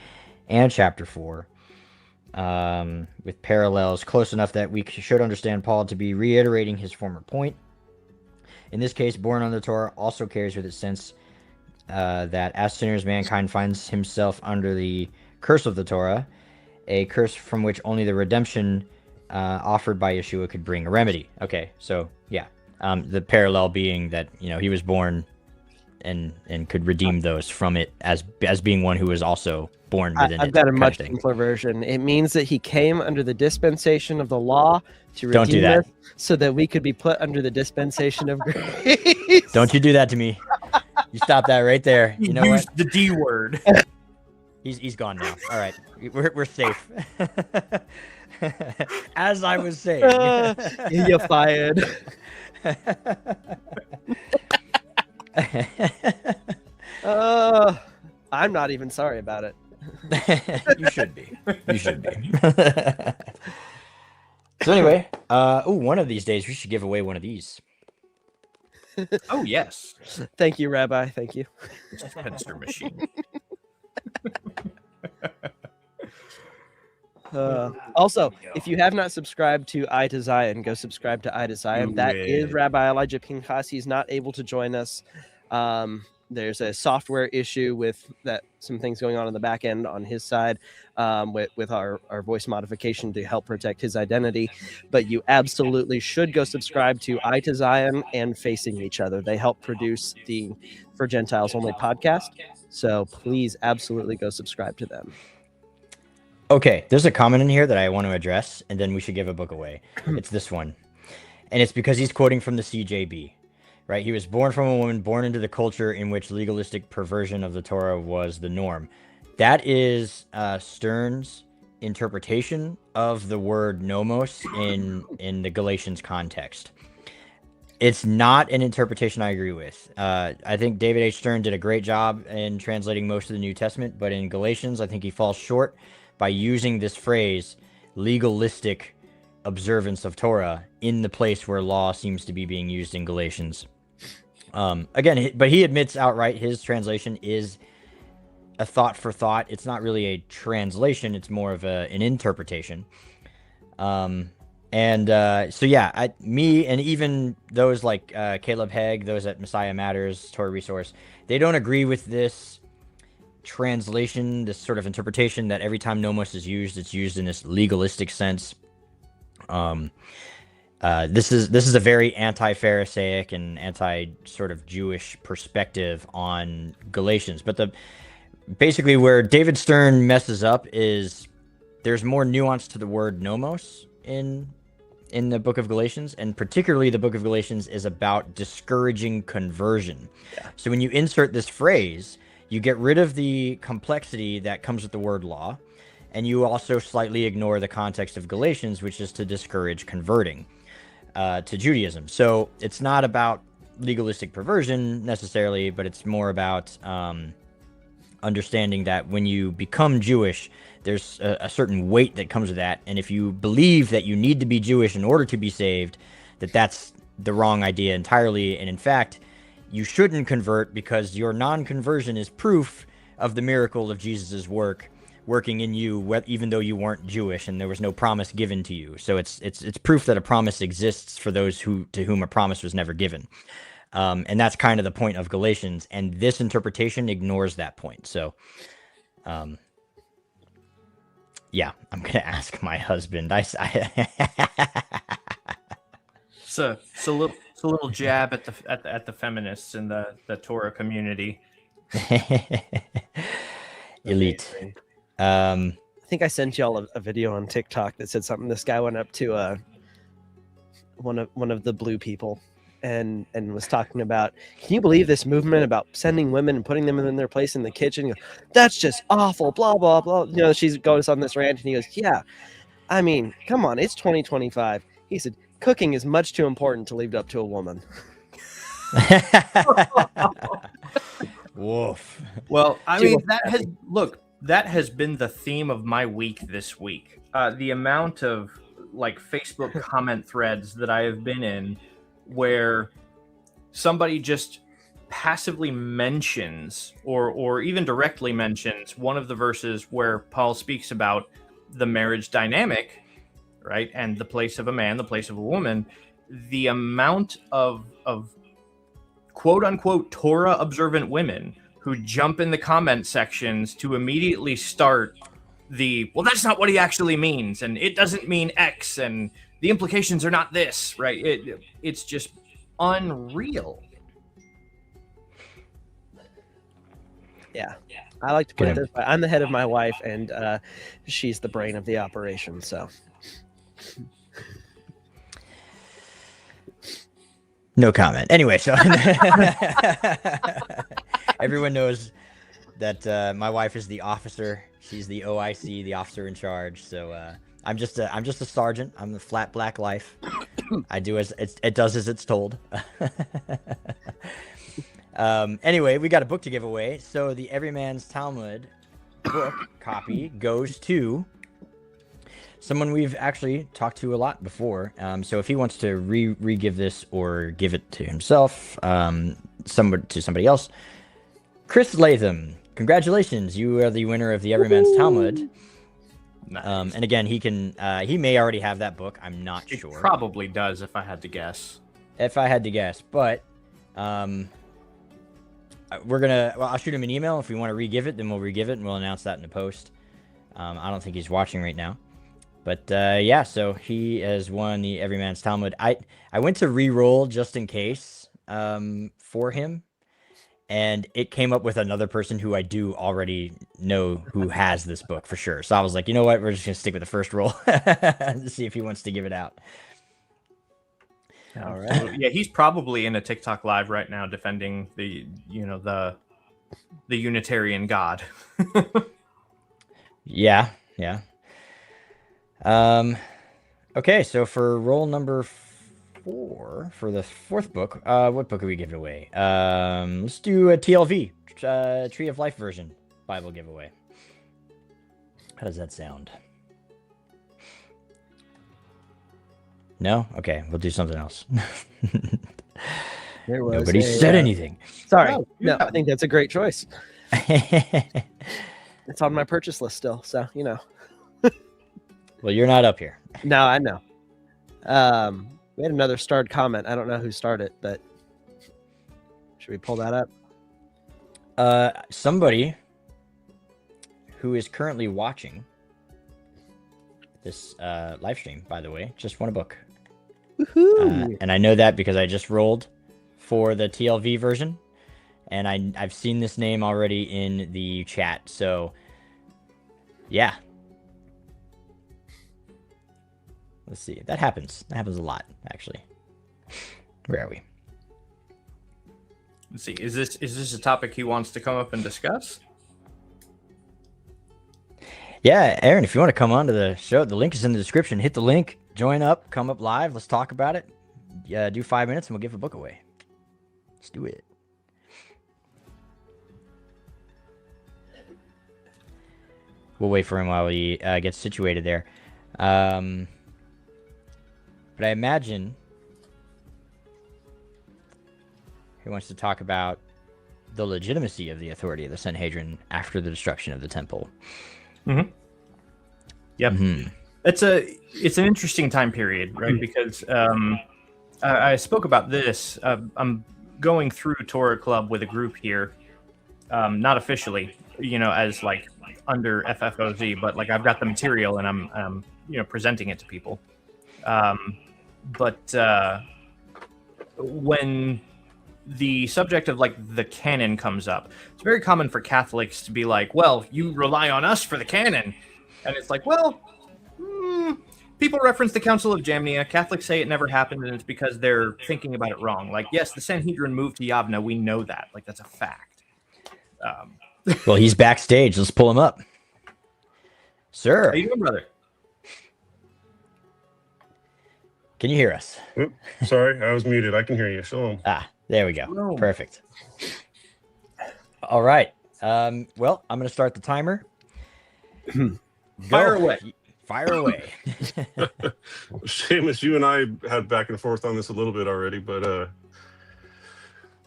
and chapter 4. With parallels close enough that we should understand Paul to be reiterating his former point. In this case, born under the Torah also carries with it sense that as sinners, mankind finds himself under the curse of the Torah, a curse from which only the redemption offered by Yeshua could bring a remedy. Okay, so yeah, the parallel being that he was born and could redeem those from it as being one who was also born within it. I've got a much simpler version. It means that he came under the dispensation of the law to redeem us so that we could be put under the dispensation of grace. Don't you do that to me. You stop that right there. You know what? The D word. He's gone now. All right. We're safe. As I was saying. You're fired. I'm not even sorry about it. You should be. You should be. So anyway, one of these days we should give away one of these. Oh yes, Thank you, Rabbi. Thank you. dispenser machine. Also, if you have not subscribed to Eye to Zion, go subscribe to Eye to Zion. Do That is it. Rabbi Elijah Pinchas. He's not able to join us. There's a software issue with that, some things going on in the back end on his side with our voice modification to help protect his identity. But you absolutely should go subscribe to Eye to Zion and Facing Each Other. They help produce the For Gentiles Only podcast. So please absolutely go subscribe to them. Okay, there's a comment in here that I want to address, and then we should give a book away. It's this one. And it's because he's quoting from the CJB, right? He was born from a woman, born into the culture in which legalistic perversion of the Torah was the norm. That is Stern's interpretation of the word nomos in the Galatians context. It's not an interpretation I agree with. I think David H. Stern did a great job in translating most of the New Testament, but in Galatians, I think he falls short by using this phrase, legalistic observance of Torah, in the place where law seems to be being used in Galatians. Again, but he admits outright his translation is a thought for thought. It's not really a translation. It's more of an interpretation. So yeah, me and even those like Caleb Hegg, those at Messiah Matters, Torah Resource, they don't agree with this translation, this sort of interpretation that every time nomos is used, it's used in this legalistic sense. This is a very anti-Pharisaic and anti sort of Jewish perspective on Galatians. But basically where David Stern messes up is there's more nuance to the word nomos in the book of Galatians, and particularly the book of Galatians is about discouraging conversion. Yeah. So when you insert this phrase, you get rid of the complexity that comes with the word law, and you also slightly ignore the context of Galatians, which is to discourage converting to Judaism. So it's not about legalistic perversion necessarily, but it's more about understanding that when you become Jewish, there's a certain weight that comes with that. And if you believe that you need to be Jewish in order to be saved, that's the wrong idea entirely. And in fact, you shouldn't convert because your non-conversion is proof of the miracle of Jesus's working in you, even though you weren't Jewish and there was no promise given to you. So it's proof that a promise exists for those to whom a promise was never given. And that's kind of the point of Galatians. And this interpretation ignores that point. So, yeah, I'm going to ask my husband. It's a little jab at the feminists in the Torah community. Elite. I think I sent y'all a video on TikTok that said something. This guy went up to one of the blue people and was talking about, can you believe this movement about sending women and putting them in their place in the kitchen? He goes, that's just awful, blah, blah, blah. You know, she's going on this rant, and he goes, yeah, I mean, come on, it's 2025. He said, cooking is much too important to leave it up to a woman. Woof. Well, I mean, that has been the theme of my week this week. The amount of like Facebook comment threads that I have been in where somebody just passively mentions or even directly mentions one of the verses where Paul speaks about the marriage dynamic, right? And the place of a man, the place of a woman. The amount of quote unquote Torah observant women who jump in the comment sections to immediately start well, that's not what he actually means, and it doesn't mean X, and the implications are not this, right? It's just unreal. Yeah. I like to put it this way. I'm the head of my wife, and she's the brain of the operation, so. No comment. Anyway, so everyone knows that my wife is the officer. She's the OIC, the officer in charge. So I'm just a sergeant. I'm the flat black life. I do as it does as it's told. Anyway, we got a book to give away. So the Everyman's Talmud book copy goes to someone we've actually talked to a lot before. So if he wants to re-give this or give it to himself, to somebody else, Chris Latham, congratulations! You are the winner of the Everyman's Talmud. Nice. And again, he may already have that book. I'm not It sure. probably does, if I had to guess. If I had to guess, but I'll shoot him an email. If we want to re-give it, then we'll re-give it, and we'll announce that in the post. I don't think he's watching right now. But yeah, so he has won the Everyman's Talmud. I went to re-roll just in case for him, and it came up with another person who I do already know who has this book for sure. So I was like, you know what? We're just going to stick with the first roll to see if he wants to give it out. All right. Yeah, he's probably in a TikTok live right now defending the Unitarian God. Yeah. Okay, so for roll number 4 for the 4th book, what book are we giving away? Let's do a TLV, Tree of Life version Bible giveaway. How does that sound? No? Okay, we'll do something else. There was Nobody said anything. Sorry. Oh, No, yeah. I think that's a great choice. It's on my purchase list still, so you know. Well, you're not up here. No, I know. We had another starred comment. I don't know who started it, but should we pull that up? Somebody who is currently watching this live stream, by the way, just won a book. Woohoo! And I know that because I just rolled for the TLV version, and I've seen this name already in the chat. So, yeah. Let's see. That happens. That happens a lot, actually. Where are we? Let's see. Is this a topic he wants to come up and discuss? Yeah, Aaron, if you want to come on to the show, the link is in the description. Hit the link, join up, come up live. Let's talk about it. Yeah, do 5 minutes and we'll give a book away. Let's do it. We'll wait for him while he gets situated there. But I imagine he wants to talk about the legitimacy of the authority of the Sanhedrin after the destruction of the temple. Mm-hmm. Yep. Mm-hmm. It's an interesting time period, right? Because I spoke about this. I'm going through Torah Club with a group here, not officially, as like under FFOZ, but like I've got the material and I'm presenting it to people. But when the subject of like the canon comes up, it's very common for Catholics to be like, well, you rely on us for the canon. And it's like, well, people reference the Council of Jamnia. Catholics say it never happened, and it's because they're thinking about it wrong. Like, yes, the Sanhedrin moved to Yavna. We know that. Like, that's a fact. Well, he's backstage. Let's pull him up. Sir. How you doing, brother? Can you hear us? Oop, sorry, I was muted. I can hear you. Shalom. There we go. Shalom. Perfect. All right. Well, I'm going to start the timer. Fire Go. away. Fire away. Seamus, you and I had back and forth on this a little bit already, but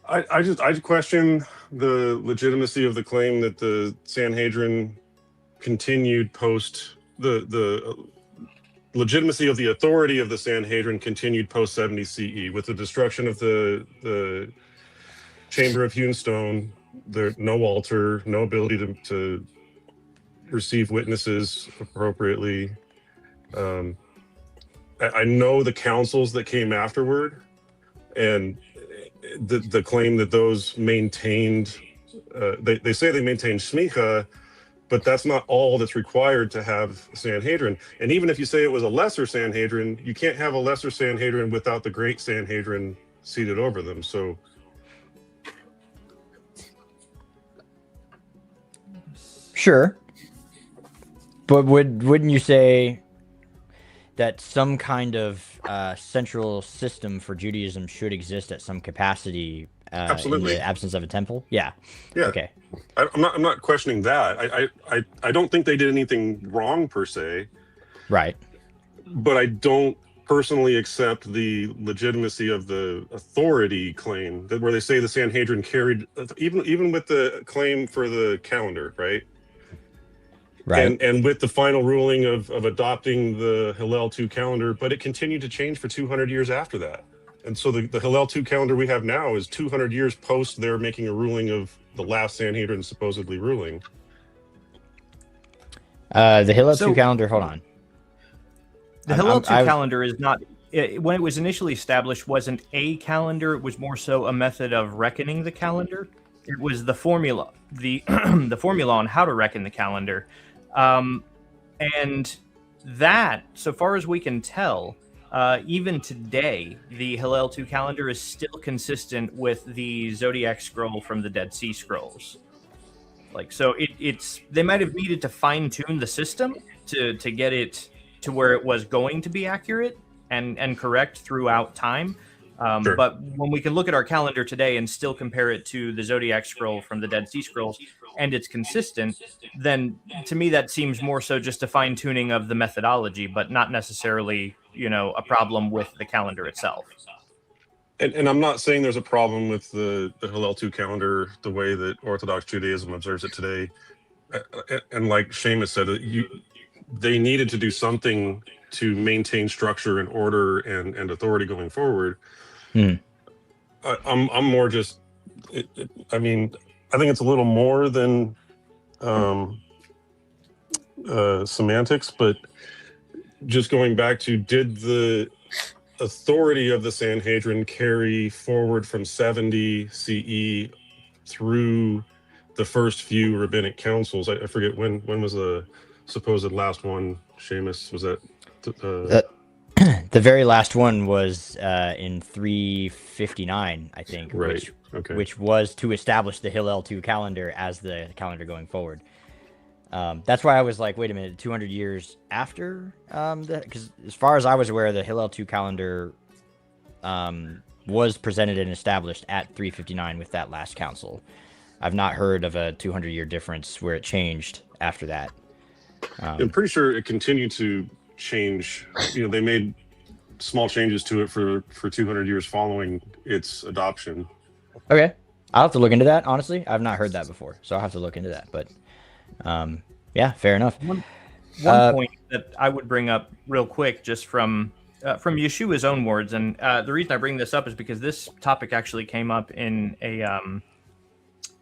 I question the legitimacy of the claim that the Sanhedrin continued post the legitimacy of the authority of the Sanhedrin continued post 70 CE with the destruction of the Chamber of Hewn Stone. There no altar, no ability to receive witnesses appropriately. I know the councils that came afterward, and the claim that those maintained, they say they maintained Shmicha, but that's not all that's required to have Sanhedrin. And even if you say it was a lesser Sanhedrin, you can't have a lesser Sanhedrin without the great Sanhedrin seated over them. So Sure. But wouldn't you say that some kind of central system for Judaism should exist at some capacity in Absolutely. the absence of a temple. Yeah. Yeah. Okay. I'm not questioning that. I don't think they did anything wrong per se, Right. but I don't personally accept the legitimacy of the authority claim that where they say the Sanhedrin carried even with the claim for the calendar, right? Right. And with the final ruling of adopting the Hillel 2 calendar, but it continued to change for 200 years after that. And so the Hillel 2 calendar we have now is 200 years post their making a ruling of the last Sanhedrin supposedly ruling. The Hillel So- 2 calendar. Hold on. The I'm- Hillel 2 I was- calendar is not, when it was initially established, wasn't a calendar. It was more so a method of reckoning the calendar. It was the formula, the the formula on how to reckon the calendar. And that, so far as we can tell, even today, the Hillel 2 calendar is still consistent with the Zodiac scroll from the Dead Sea Scrolls. Like, so it's they might have needed to fine tune the system to get it to where it was going to be accurate and correct throughout time. Sure. But when we can look at our calendar today and still compare it to the Zodiac scroll from the Dead Sea Scrolls, and it's consistent, then to me that seems more so just a fine tuning of the methodology, but not necessarily, a problem with the calendar itself. And I'm not saying there's a problem with the Hillel 2 calendar, the way that Orthodox Judaism observes it today. And like Seamus said, they needed to do something to maintain structure and order and authority going forward. I'm more just, I think it's a little more than semantics, but just going back to, did the authority of the Sanhedrin carry forward from 70 CE through the first few rabbinic councils? I forget when was the supposed last one, Seamus? Was that The very last one was in 359, I think, right? Okay. which was to establish the Hillel 2 calendar as the calendar going forward. That's why I was like, wait a minute, 200 years after? Because as far as I was aware, the Hillel 2 calendar was presented and established at 359 with that last council. I've not heard of a 200-year difference where it changed after that. I'm pretty sure it continued to change. They made small changes to it for 200 years following its adoption. Okay. I'll have to look into that, honestly. I've not heard that before, so I'll have to look into that. But yeah, fair enough. One point that I would bring up real quick, just from Yeshua's own words, and the reason I bring this up is because this topic actually came up in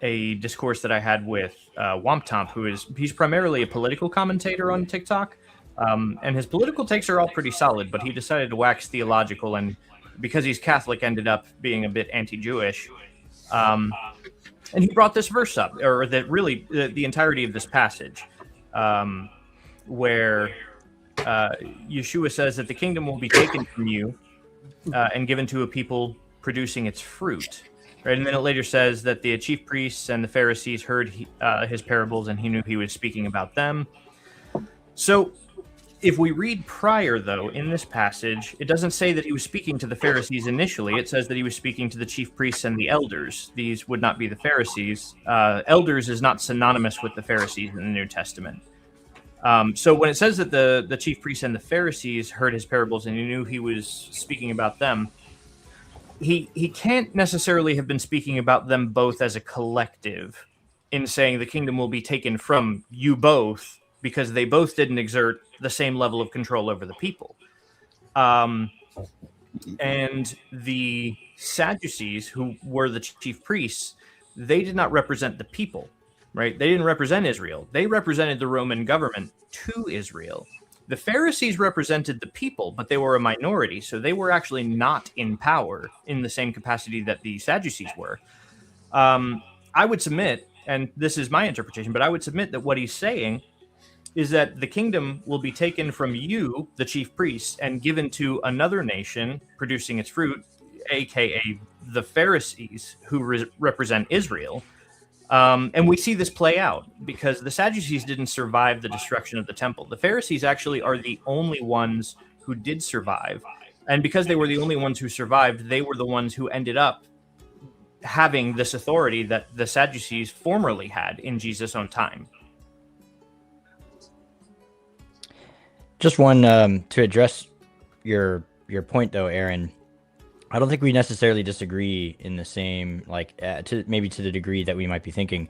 a discourse that I had with Wamptomp, he's primarily a political commentator on TikTok, and his political takes are all pretty solid, but he decided to wax theological, and because he's Catholic, ended up being a bit anti-Jewish. And he brought this verse up, or that really the entirety of this passage, where Yeshua says that the kingdom will be taken from you and given to a people producing its fruit. Right, and then it later says that the chief priests and the Pharisees heard his parables, and he knew he was speaking about them. So, if we read prior, though, in this passage, it doesn't say that he was speaking to the Pharisees initially. It says that he was speaking to the chief priests and the elders. These would not be the Pharisees. Elders is not synonymous with the Pharisees in the New Testament. So when it says that the chief priests and the Pharisees heard his parables and he knew he was speaking about them, he can't necessarily have been speaking about them both as a collective in saying the kingdom will be taken from you both, because they both didn't exert the same level of control over the people. And the Sadducees, who were the chief priests, they did not represent the people, right? They didn't represent Israel. They represented the Roman government to Israel. The Pharisees represented the people, but they were a minority, so they were actually not in power in the same capacity that the Sadducees were. I would submit, and this is my interpretation, but I would submit that what he's saying is that the kingdom will be taken from you, the chief priests, and given to another nation producing its fruit, aka the Pharisees, who represent Israel. And we see this play out because the Sadducees didn't survive the destruction of the temple. The Pharisees actually are the only ones who did survive. And because they were the only ones who survived, they were the ones who ended up having this authority that the Sadducees formerly had in Jesus' own time. Just one to address your point though, Aaron. I don't think we necessarily disagree in the same to the degree that we might be thinking.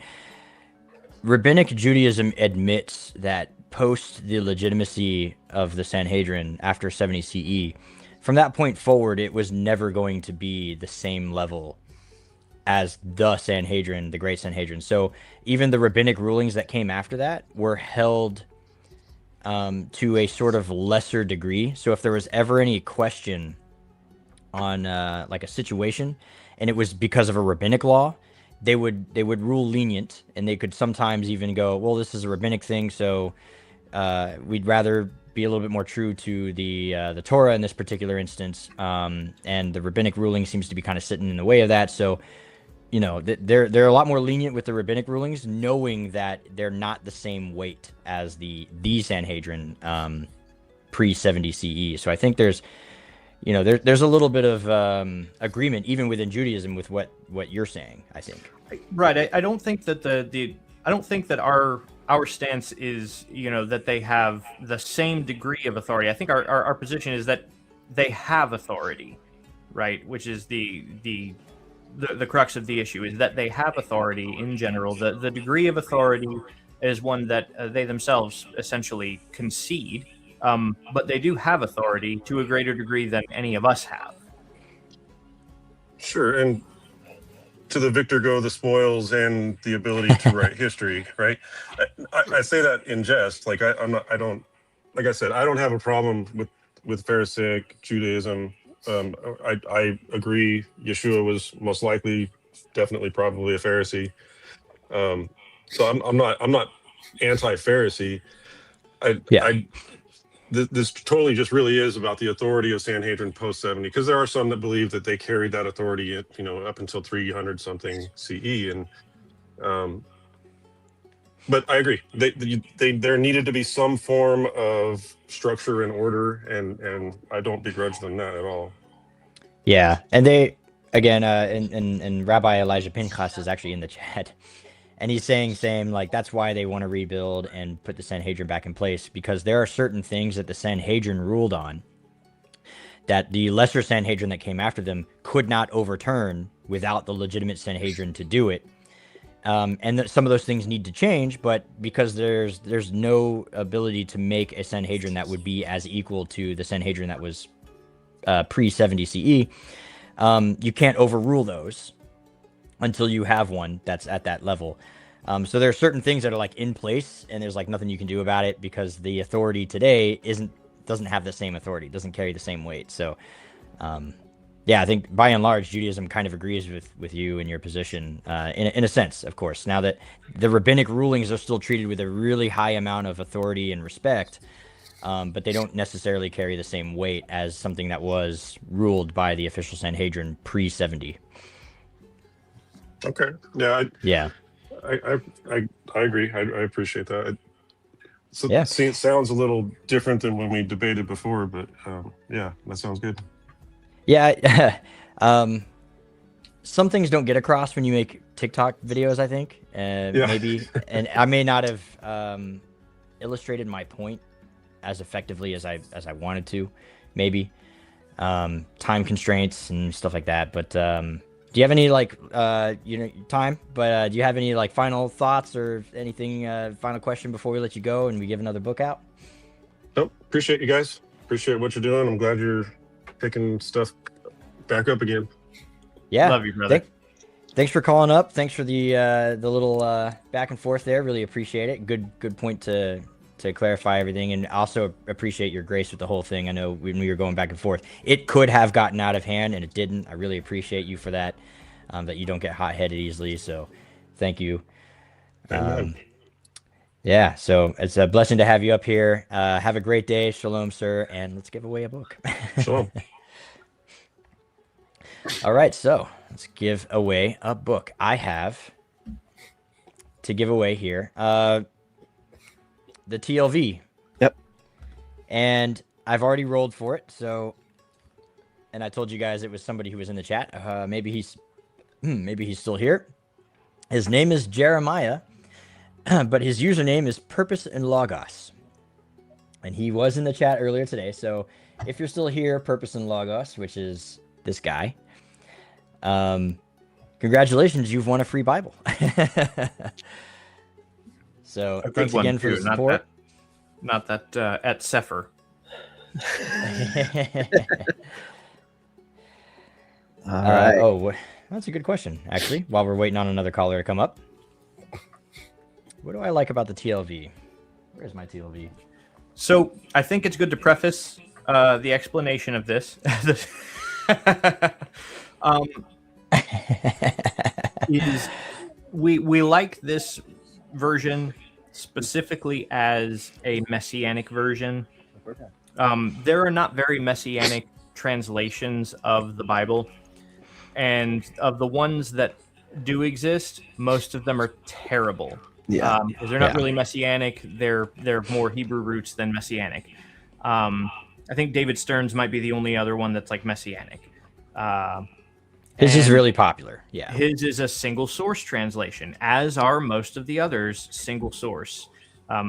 Rabbinic Judaism admits that post the legitimacy of the Sanhedrin after 70 CE, from that point forward, it was never going to be the same level as the Sanhedrin, the Great Sanhedrin. So even the rabbinic rulings that came after that were held to a sort of lesser degree. So if there was ever any question on like a situation, and it was because of a rabbinic law, they would rule lenient, and they could sometimes even go, well, this is a rabbinic thing, so we'd rather be a little bit more true to the Torah in this particular instance, and the rabbinic ruling seems to be kind of sitting in the way of that. So, you know, they're a lot more lenient with the rabbinic rulings, knowing that they're not the same weight as the Sanhedrin pre 70 CE. So I think there's a little bit of agreement even within Judaism with what you're saying, I think. Right. I don't think that I don't think that our stance is, that they have the same degree of authority. I think our position is that they have authority, right? Which is the crux of the issue, is that they have authority in general. The degree of authority is one that they themselves essentially concede. But they do have authority to a greater degree than any of us have. Sure, and to the victor go the spoils and the ability to write history, right? I say that in jest. Like I don't have a problem with Pharisaic Judaism. I agree. Yeshua was most likely, definitely, probably a Pharisee. So I'm not anti-Pharisee. This totally just really is about the authority of Sanhedrin post 70, because there are some that believe that they carried that authority, up until 300 something CE, and but I agree. There needed to be some form of structure and order, and I don't begrudge them that at all. Yeah, and they again, and Rabbi Elijah Pinchas is actually in the chat. And he's saying same, like, that's why they want to rebuild and put the Sanhedrin back in place, because there are certain things that the Sanhedrin ruled on that the lesser Sanhedrin that came after them could not overturn without the legitimate Sanhedrin to do it. And some of those things need to change, but because there's no ability to make a Sanhedrin that would be as equal to the Sanhedrin that was pre-70 CE, you can't overrule those until you have one that's at that level. So there are certain things that are like in place, and there's like nothing you can do about it, because the authority today doesn't have the same authority, doesn't carry the same weight. So I think by and large Judaism kind of agrees with you and your position in a sense, of course, now that the rabbinic rulings are still treated with a really high amount of authority and respect, but they don't necessarily carry the same weight as something that was ruled by the official Sanhedrin pre-70. Okay. Yeah. I agree. I appreciate that. It sounds a little different than when we debated before, but that sounds good. Yeah. Some things don't get across when you make TikTok videos, I think. Maybe, and I may not have illustrated my point as effectively as I wanted to, maybe. Time constraints and stuff like that, but do you have any time? But do you have any final thoughts or anything? Final question before we let you go and we give another book out? Nope. Appreciate you guys. Appreciate what you're doing. I'm glad you're picking stuff back up again. Yeah. Love you, brother. Thanks for calling up. Thanks for the little back and forth there. Really appreciate it. Good point to clarify everything, and also appreciate your grace with the whole thing. I know when we were going back and forth, it could have gotten out of hand, and it didn't. I really appreciate you for that, that you don't get hot-headed easily, so thank you. So it's a blessing to have you up here. Have a great day. Shalom, sir, and let's give away a book. Shalom. All right, so let's give away a book. I have to give away here the TLV. Yep. And I've already rolled for it. So, and I told you guys it was somebody who was in the chat. Maybe he's maybe he's still here. His name is Jeremiah, but his username is Purpose and Logos. And he was in the chat earlier today. So if you're still here, Purpose and Logos, which is this guy, congratulations, you've won a free Bible. So thanks again for the support. Not that at Sefer. All right. Oh, that's a good question, actually, while we're waiting on another caller to come up. What do I like about the TLV? Where's my TLV? So I think it's good to preface the explanation of this. Is we like this version specifically as a messianic version. There are not very messianic translations of the Bible, and of the ones that do exist, most of them are terrible. Yeah. Because they're not really messianic. They're more Hebrew roots than messianic. I think David Stern's might be the only other one that's like messianic. His is really popular. Yeah. His is a single source translation, as are most of the others single source.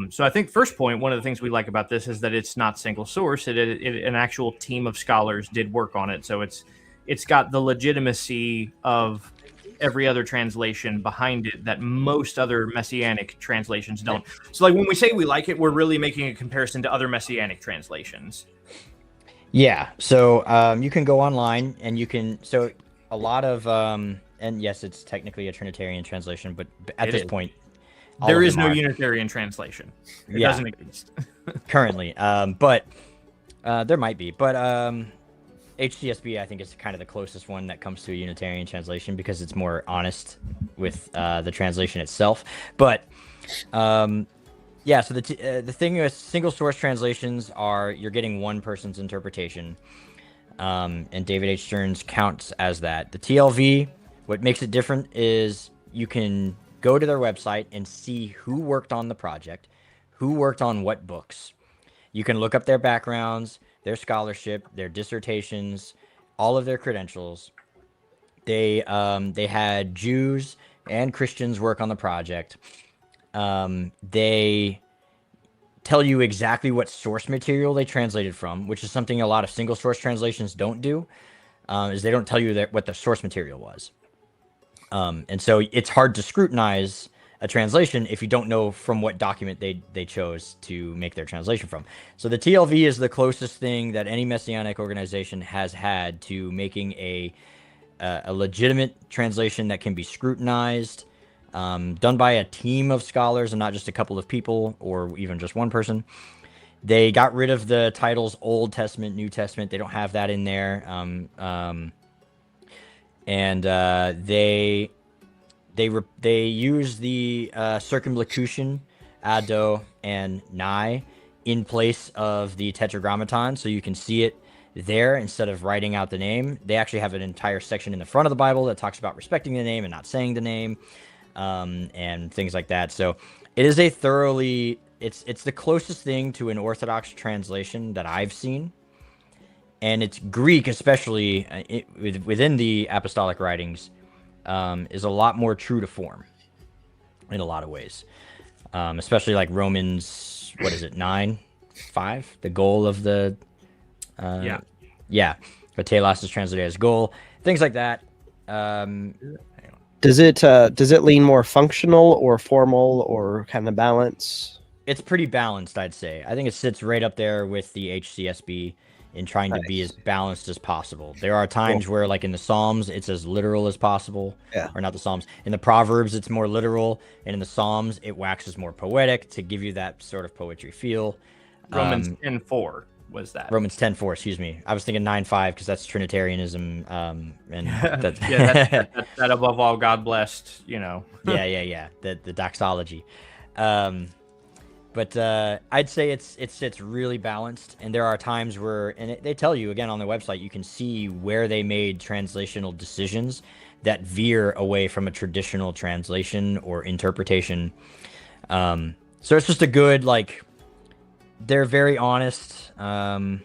So I think first point, one of the things we like about this is that it's not single source. An actual team of scholars did work on it. So it's got the legitimacy of every other translation behind it that most other messianic translations don't. So like when we say we like it, we're really making a comparison to other messianic translations. Yeah. So you can go online and you can, so a lot of, and yes, it's technically a Trinitarian translation, but at this point, there is no Unitarian translation. It doesn't exist. Currently. But there might be. But HCSB, I think, is kind of the closest one that comes to a Unitarian translation because it's more honest with the translation itself. But yeah, so the thing with single source translations are you're getting one person's interpretation. And David H. Stearns counts as that. The TLV, what makes it different is you can go to their website and see who worked on the project, who worked on what books. You can look up their backgrounds, their scholarship, their dissertations, all of their credentials. They had Jews and Christians work on the project. They tell you exactly what source material they translated from, which is something a lot of single source translations don't do, is they don't tell you what the source material was. And so it's hard to scrutinize a translation if you don't know from what document they chose to make their translation from. So the TLV is the closest thing that any messianic organization has had to making a legitimate translation that can be scrutinized, done by a team of scholars and not just a couple of people or even just one person. They got rid of the titles Old Testament, New Testament. They don't have that in there. And they use the circumlocution ado and nai in place of the tetragrammaton, so you can see it there instead of writing out the name. They actually have an entire section in the front of the Bible that talks about respecting the name and not saying the name, and things like that. So it is a thoroughly, it's the closest thing to an Orthodox translation that I've seen. And it's Greek, especially within the apostolic writings, is a lot more true to form in a lot of ways. Especially like Romans, 9:5, the goal of the... But telos is translated as goal. Things like that. Does it lean more functional or formal or kind of balance? It's pretty balanced, I'd say. I think it sits right up there with the HCSB in trying to be as balanced as possible. There are times where, like in the Psalms, it's as literal as possible. Yeah. Or not the Psalms. In the Proverbs, it's more literal. And in the Psalms, it waxes more poetic to give you that sort of poetry feel. Romans 10:4 was that. Romans 10:4, excuse me. I was thinking 9:5 because that's Trinitarianism. And that's that above all, God blessed, yeah. The doxology. But I'd say it sits really balanced, and there are times where, and they tell you again on their website, you can see where they made translational decisions that veer away from a traditional translation or interpretation. So it's just a good, like, they're very honest. In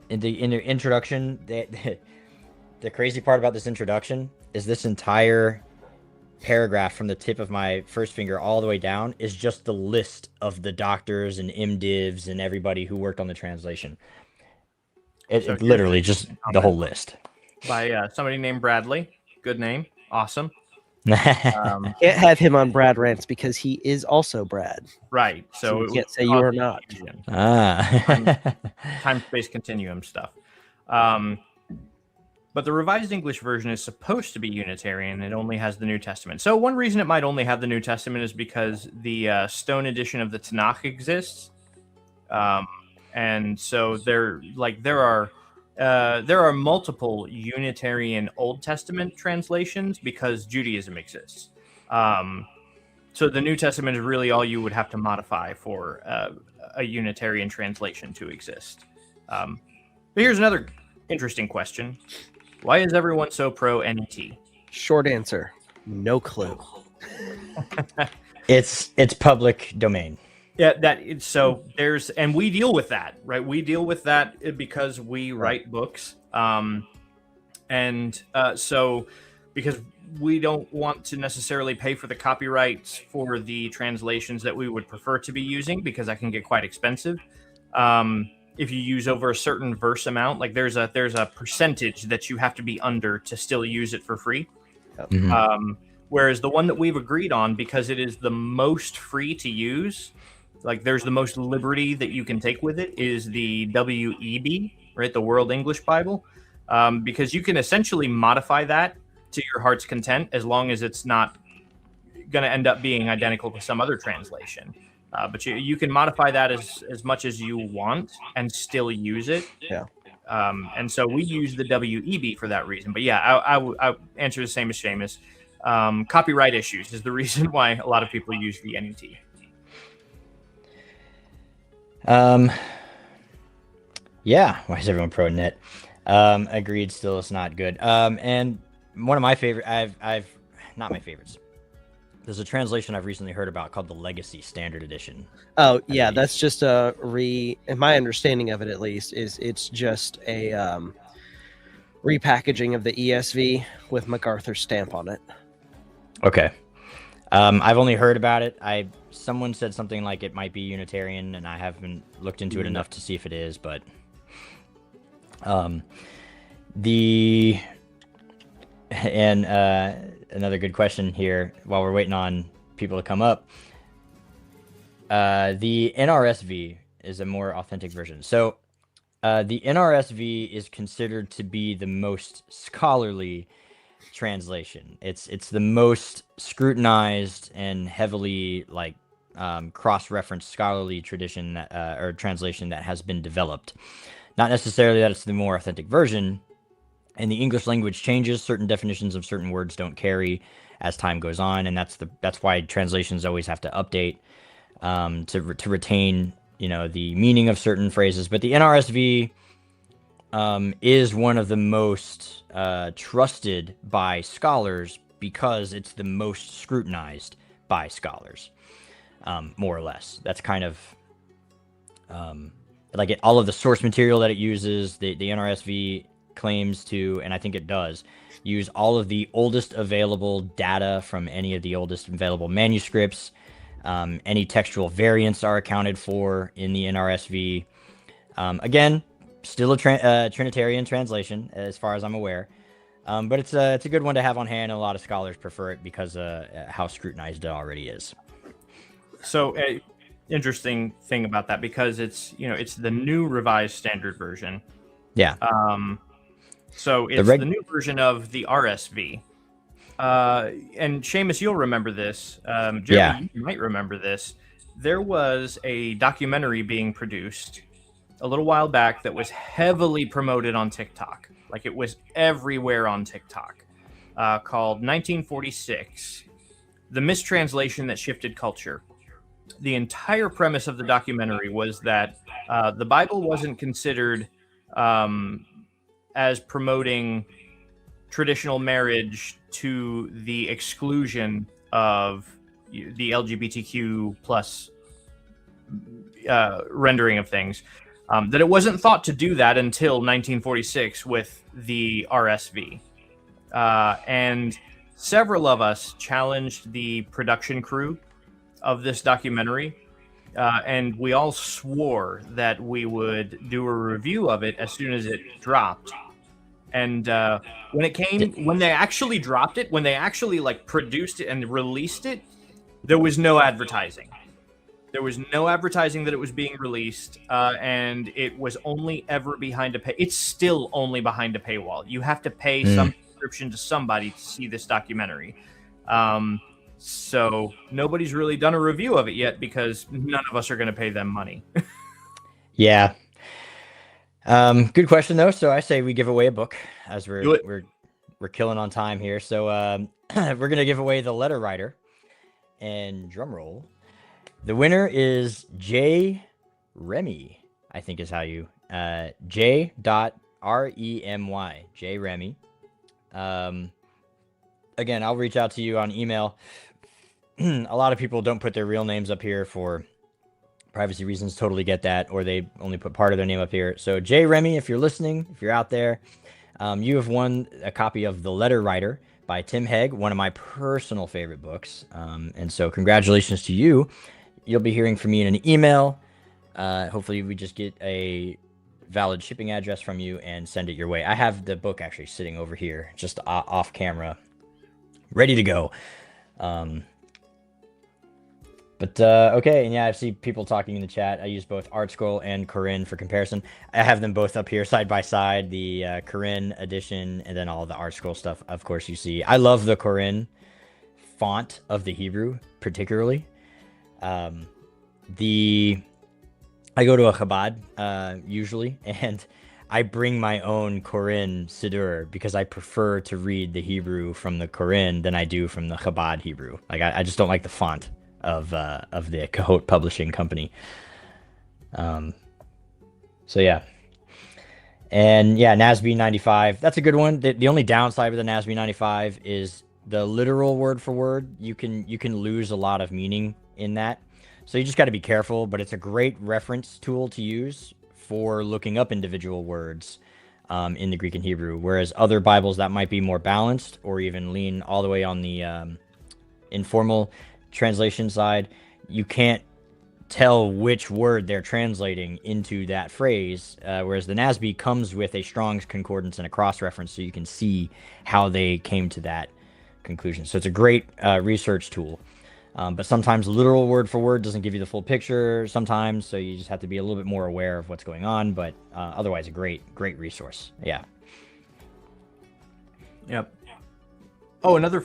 their introduction, the crazy part about this introduction is this entire paragraph from the tip of my first finger all the way down is just the list of the doctors and MDivs and everybody who worked on the translation. It literally just the whole list. By somebody named Bradley. Good name. Awesome. Can't have him on Brad Rants because he is also Brad. Right. So you can't say you are not. Time-space continuum stuff. But the Revised English Version is supposed to be Unitarian. It only has the New Testament. So one reason it might only have the New Testament is because the Stone edition of the Tanakh exists. And so there are multiple Unitarian Old Testament translations because Judaism exists. So the New Testament is really all you would have to modify for a Unitarian translation to exist. But here's another interesting question. Why is everyone so pro NET? Short answer, no clue. It's public domain. Yeah, and we deal with that, right? We deal with that because we write books. So because we don't want to necessarily pay for the copyrights for the translations that we would prefer to be using, because that can get quite expensive. If you use over a certain verse amount, like there's a percentage that you have to be under to still use it for free. Mhm. Whereas the one that we've agreed on, because it is the most free to use, like there's the most liberty that you can take with it, is the WEB, right? The World English Bible, because you can essentially modify that to your heart's content as long as it's not going to end up being identical to some other translation. But you can modify that as much as you want and still use it. Yeah. And so we use the WEB for that reason. But yeah, I answer the same as Seamus. Copyright issues is the reason why a lot of people use the NET. Yeah. Why is everyone pro net? Agreed. Still, it's not good. And one of my favorite, I've not my favorites. There's a translation I've recently heard about called the Legacy Standard Edition. Oh yeah, that's just in my understanding of it at least, is it's just a repackaging of the ESV with MacArthur's stamp on it. Okay. I've only heard about it. Someone said something like it might be Unitarian, and I haven't looked into it enough to see if it is, but another good question here while we're waiting on people to come up. The NRSV is a more authentic version. So the NRSV is considered to be the most scholarly translation. It's the most scrutinized and heavily cross-referenced scholarly tradition or translation that has been developed. Not necessarily that it's the more authentic version. And the English language changes. Certain definitions of certain words don't carry as time goes on, and that's why translations always have to update to retain the meaning of certain phrases. But the NRSV is one of the most trusted by scholars because it's the most scrutinized by scholars, more or less. That's kind of all of the source material that it uses. The NRSV claims to, and I think it does, use all of the oldest available data from any of the oldest available manuscripts. Any textual variants are accounted for in the NRSV. Again, still a Trinitarian translation, as far as I'm aware. But it's a good one to have on hand, and a lot of scholars prefer it because how scrutinized it already is. So, interesting thing about that, because it's the new Revised Standard Version. Yeah. So it's the new version of the RSV. And Seamus, you'll remember this. Jeremy, you might remember this. There was a documentary being produced a little while back that was heavily promoted on TikTok. Like, it was everywhere on TikTok. Called 1946, The Mistranslation That Shifted Culture. The entire premise of the documentary was that the Bible wasn't considered as promoting traditional marriage to the exclusion of the LGBTQ plus rendering of things. That it wasn't thought to do that until 1946 with the RSV. and several of us challenged the production crew of this documentary, and we all swore that we would do a review of it as soon as it dropped. And when they actually dropped it, when they actually like produced it and released it, there was no advertising. There was no advertising that it was being released, and it was only ever behind a pay. It's still only behind a paywall. You have to pay some subscription to somebody to see this documentary. So nobody's really done a review of it yet because none of us are going to pay them money. Yeah. Good question though. So I say we give away a book as we're killing on time here. So we're going to give away The Letter Writer, and drum roll. The winner is J. Remy, I think is how you J. Remy. J. Remy. Again, I'll reach out to you on email. A lot of people don't put their real names up here for privacy reasons. Totally get that, or they only put part of their name up here. So J. Remy, if you're listening, if you're out there, you have won a copy of The Letter Writer by Tim Hegg, one of my personal favorite books. And so congratulations to you. You'll be hearing from me in an email. Hopefully we just get a valid shipping address from you and send it your way. I have the book actually sitting over here, just off camera, ready to go. Okay, and yeah, I see people talking in the chat. I use both ArtScroll and Corinne for comparison. I have them both up here side by side, the Corinne edition and then all the ArtScroll stuff. Of course, you see. I love the Corinne font of the Hebrew, particularly. I go to a Chabad usually, and I bring my own Corinne Siddur because I prefer to read the Hebrew from the Corinne than I do from the Chabad Hebrew. Like I just don't like the font of the Cahote Publishing Company. So yeah. And yeah, NASB 95. That's a good one. The only downside with the NASB 95 is the literal word for word. You can lose a lot of meaning in that. So you just got to be careful, but it's a great reference tool to use for looking up individual words in the Greek and Hebrew. Whereas other Bibles that might be more balanced or even lean all the way on the informal translation side, you can't tell which word they're translating into that phrase, whereas the NASB comes with a Strong's Concordance and a cross-reference, so you can see how they came to that conclusion. So it's a great research tool. But sometimes literal word for word doesn't give you the full picture sometimes, so you just have to be a little bit more aware of what's going on, but otherwise a great resource. Yeah. Yep. Oh, another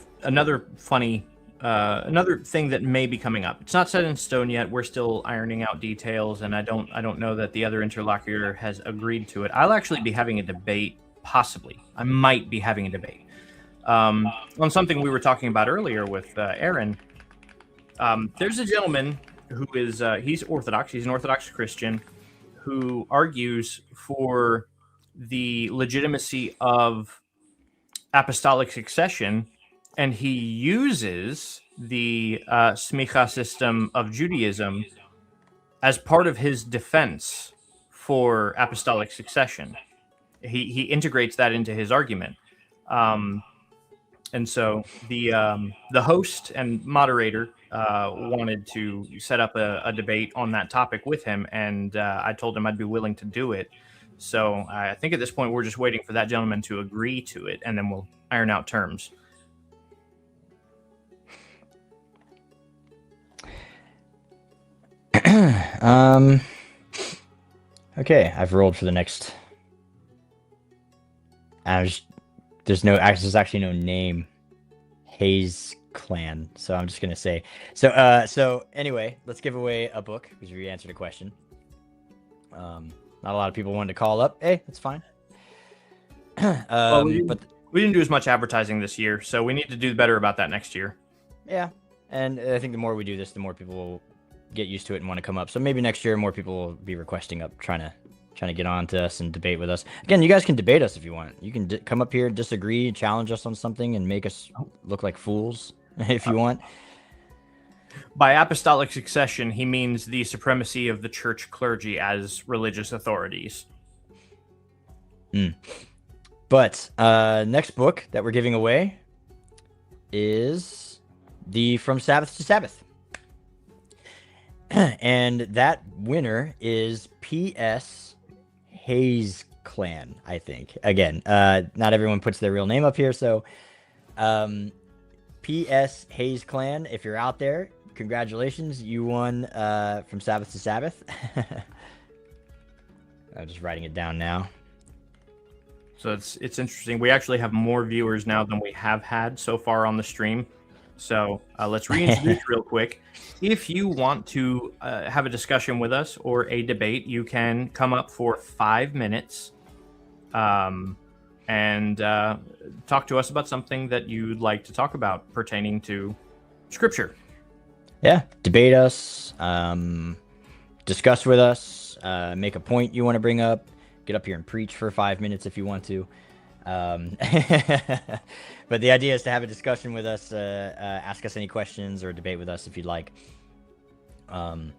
funny another thing that may be coming up. It's not set in stone yet. We're still ironing out details, and I don't know that the other interlocutor has agreed to it. I'll actually be having a debate, possibly. I might be having a debate on something we were talking about earlier with Aaron. There's a gentleman who is he's Orthodox. He's an Orthodox Christian who argues for the legitimacy of apostolic succession, and he uses the smicha system of Judaism as part of his defense for apostolic succession. He integrates that into his argument. And so the host and moderator wanted to set up a debate on that topic with him, and I told him I'd be willing to do it. So I think at this point we're just waiting for that gentleman to agree to it, and then we'll iron out terms. Okay, I've rolled for the next. There's actually no name. Hayes Clan. So I'm just gonna say. So anyway, let's give away a book because we answered a question. Not a lot of people wanted to call up. Hey, that's fine. But we But didn't do as much advertising this year, so we need to do better about that next year. yeah, and I think the more we do this, the more people will get used to it and want to come up. So maybe next year, more people will be requesting up, trying to get on to us and debate with us. Again, you guys can debate us if you want. You can come up here, disagree, challenge us on something, and make us look like fools if you want. By apostolic succession, he means the supremacy of the church clergy as religious authorities. But next book that we're giving away is the From Sabbath to Sabbath. And that winner is P.S. Hayes Clan, I think. Again, not everyone puts their real name up here, so P.S. Hayes Clan, if you're out there, congratulations, you won From Sabbath to Sabbath. I'm just writing it down now. So it's interesting. We actually have more viewers now than we have had so far on the stream. So let's reintroduce real quick. If you want to have a discussion with us or a debate, you can come up for 5 minutes and talk to us about something that you'd like to talk about pertaining to Scripture. Yeah, debate us, discuss with us, make a point you want to bring up, get up here and preach for 5 minutes if you want to. But the idea is to have a discussion with us, ask us any questions or debate with us if you'd like. And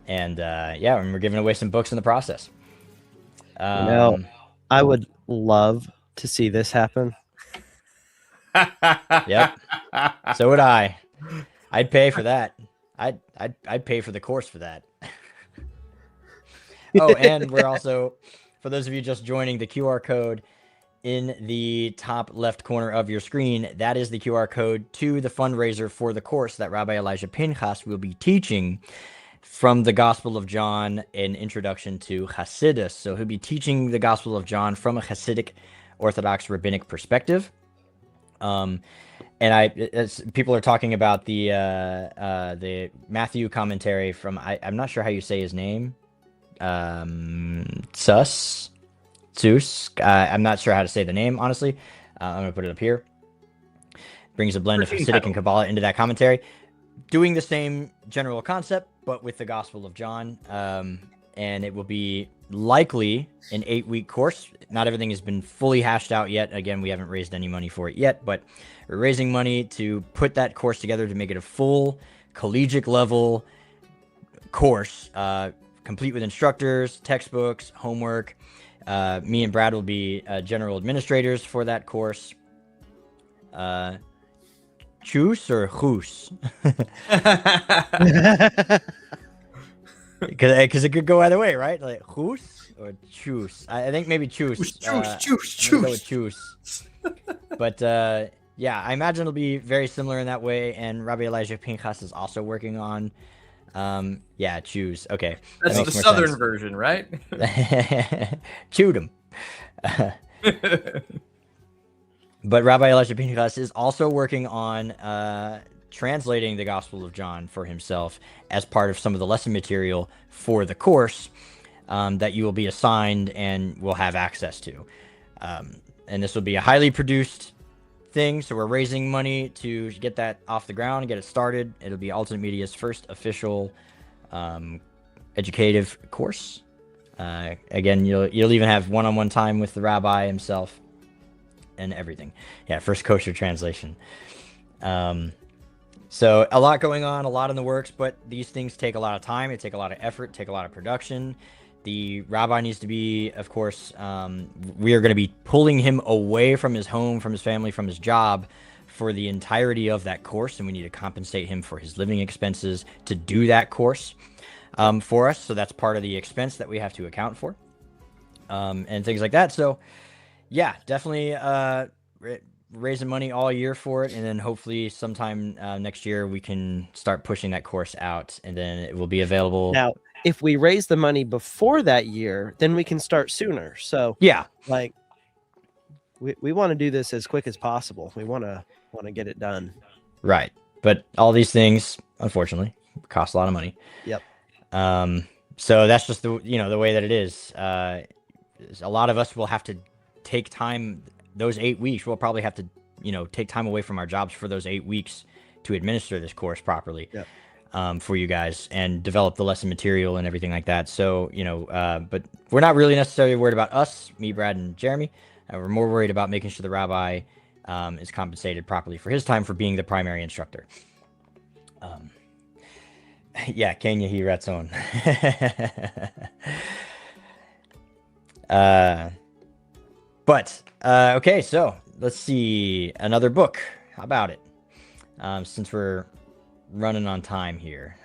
we're giving away some books in the process. I would love to see this happen. Yep. So would I. I'd pay for that. I'd pay for the course for that. Oh, and we're also, for those of you just joining, the QR code in the top left corner of your screen, that is the QR code to the fundraiser for the course that Rabbi Elijah Pinchas will be teaching from the Gospel of John, an introduction to Chassidus. So he'll be teaching the Gospel of John from a Hasidic Orthodox rabbinic perspective. And as people are talking about the Matthew commentary from, I'm not sure how you say his name. Zeus. I'm not sure how to say the name, honestly. I'm going to put it up here. Brings a blend of Hasidic and Kabbalah into that commentary. Doing the same general concept, but with the Gospel of John. And it will be likely an 8-week course. Not everything has been fully hashed out yet. Again, we haven't raised any money for it yet, but we're raising money to put that course together to make it a full collegiate level course, complete with instructors, textbooks, homework. Me and Brad will be general administrators for that course. Choose or choose? Because it could go either way, right? Like choose or choose. I think maybe choose. Choose. But yeah, I imagine it'll be very similar in that way. And Rabbi Elijah Pinchas is also working on. Choose. Okay. That's the southern version, right? Chewed him. But Rabbi Elijah Pinchas is also working on translating the Gospel of John for himself as part of some of the lesson material for the course that you will be assigned and will have access to. And this will be a highly produced thing, so we're raising money to get that off the ground and get it started. It'll be Alternate Media's first official educative course. Again, you'll even have one-on-one time with the rabbi himself and everything. Yeah, first kosher translation. So a lot going on, a lot in the works, but these things take a lot of time. It take a lot of effort, take a lot of production. The rabbi needs to be, of course, we are going to be pulling him away from his home, from his family, from his job for the entirety of that course. And we need to compensate him for his living expenses to do that course for us. So that's part of the expense that we have to account for and things like that. So yeah, definitely raising money all year for it. And then hopefully sometime next year we can start pushing that course out and then it will be available. Now, if we raise the money before that year, then we can start sooner. So yeah, like we want to do this as quick as possible. We want to get it done. Right. But all these things, unfortunately, cost a lot of money. Yep. So that's just the way that it is. A lot of us will have to take time. Those 8 weeks, we'll probably have to, take time away from our jobs for those 8 weeks to administer this course properly. Yep. For you guys and develop the lesson material and everything like that. So, but we're not really necessarily worried about us, me, Brad, and Jeremy. We're more worried about making sure the rabbi is compensated properly for his time for being the primary instructor. Yeah, Kenya he ratzon. But okay, so let's see another book. How about it? Since we're running on time here,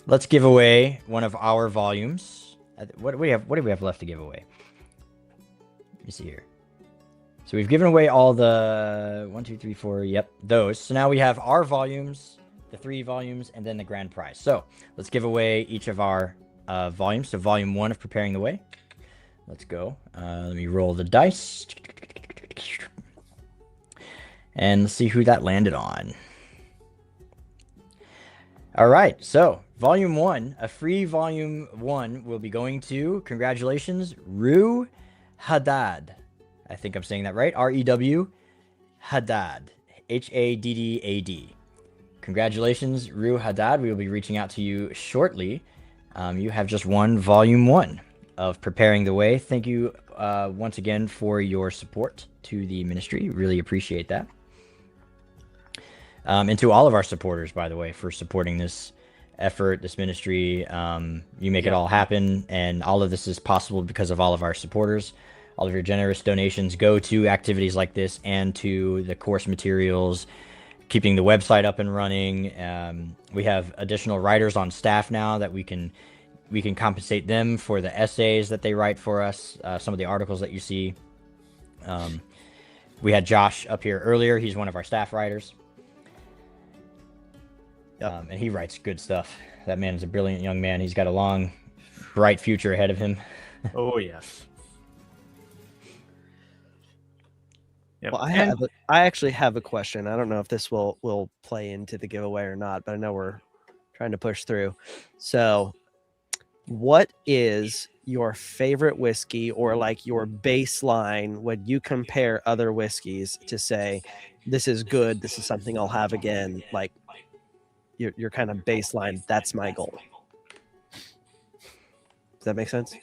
let's give away one of our volumes. What do we have? What do we have left to give away? Let me see here. So we've given away all the 1, 2, 3, 4. Yep, those. So now we have our volumes, the 3 volumes, and then the grand prize. So let's give away each of our volumes. So volume 1 of Preparing the Way. Let's go. Let me roll the dice. And let's see who that landed on. All right. So volume 1, a free volume 1 will be going to, congratulations, Rue Haddad. I think I'm saying that right. R-E-W Haddad. H-A-D-D-A-D. Congratulations, Rue Haddad. We will be reaching out to you shortly. You have just won volume 1 of Preparing the Way. Thank you once again for your support to the ministry. Really appreciate that. And to all of our supporters, by the way, for supporting this effort, this ministry. You make it all happen, and all of this is possible because of all of our supporters. All of your generous donations go to activities like this and to the course materials, keeping the website up and running. We have additional writers on staff now that we can compensate them for the essays that they write for us, some of the articles that you see. We had Josh up here earlier. He's one of our staff writers. And he writes good stuff. That man is a brilliant young man. He's got a long, bright future ahead of him. Oh, yes. Yep. Well, I actually have a question. I don't know if this will play into the giveaway or not, but I know we're trying to push through. So, what is your favorite whiskey, or like your baseline when you compare other whiskeys to say, this is good, this is something I'll have again? Like your kind of baseline, that's my goal. Does that make sense?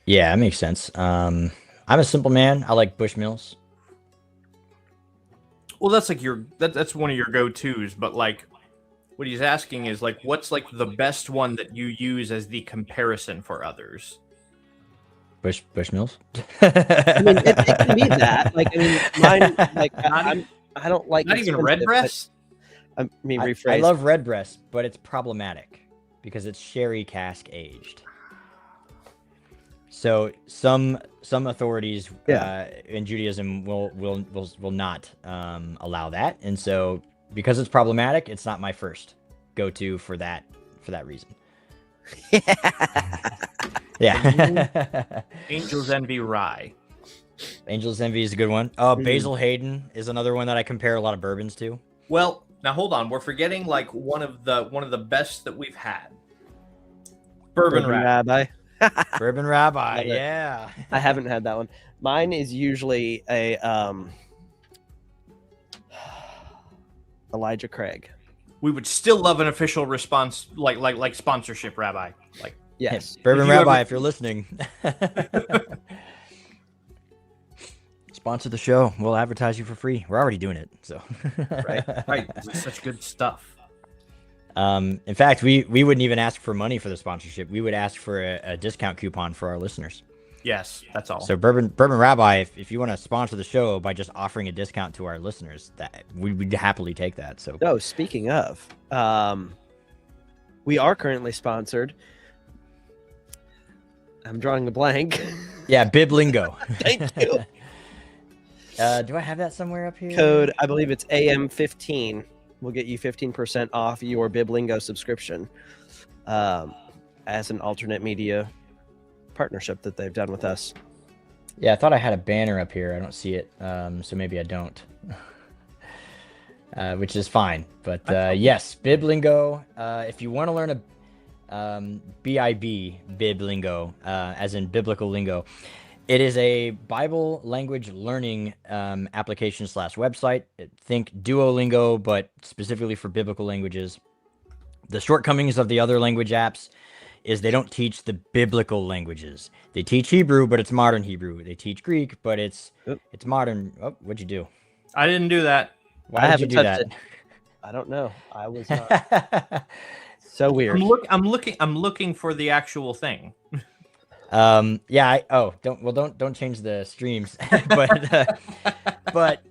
Yeah, it makes sense. I'm a simple man. I like Bushmills. Well, that's like that's one of your go-tos, but like what he's asking is like, what's like the best one that you use as the comparison for others? Bushmills. I mean, it can be that. Like, I mean, mine. Like, I don't like not even Redbreast. I mean, rephrase. I love Redbreast, but it's problematic because it's sherry cask aged. So some authorities in Judaism will not allow that, and so because it's problematic, it's not my first go-to for that reason. Yeah. Angel's Envy Rye. Angel's Envy is a good one. Basil Hayden is another one that I compare a lot of bourbons to. Well, now hold on, we're forgetting like one of the best that we've had. Bourbon Rabbi. Bourbon Rabbi, yeah. I haven't had that one. Mine is usually a Elijah Craig. We would still love an official response, like sponsorship, Rabbi. Like, yes, Bourbon Rabbi, if you're listening, sponsor the show. We'll advertise you for free. We're already doing it, so right. This is such good stuff. In fact, we wouldn't even ask for money for the sponsorship. We would ask for a discount coupon for our listeners. Yes, that's all. So Bourbon Rabbi, if you want to sponsor the show by just offering a discount to our listeners, that we'd happily take that. So speaking of, we are currently sponsored. I'm drawing a blank. Yeah, Bib Lingo. Thank you. Do I have that somewhere up here? Code, I believe it's AM15. Will get you 15% off your Biblingo subscription as an alternate media partnership that they've done with us. Yeah, I thought I had a banner up here. I don't see it, so maybe I don't, which is fine. But yes, Biblingo. If you want to learn a Bib lingo, as in biblical lingo, it is a Bible language learning application / website. Think Duolingo, but specifically for biblical languages. The shortcomings of the other language apps is they don't teach the biblical languages. They teach Hebrew, but it's modern Hebrew. They teach Greek, but it's modern. Oh, what'd you do? I didn't do that. Why did you do that? It. I don't know. I was not. So weird. I'm looking for the actual thing. Yeah. Don't change the streams, but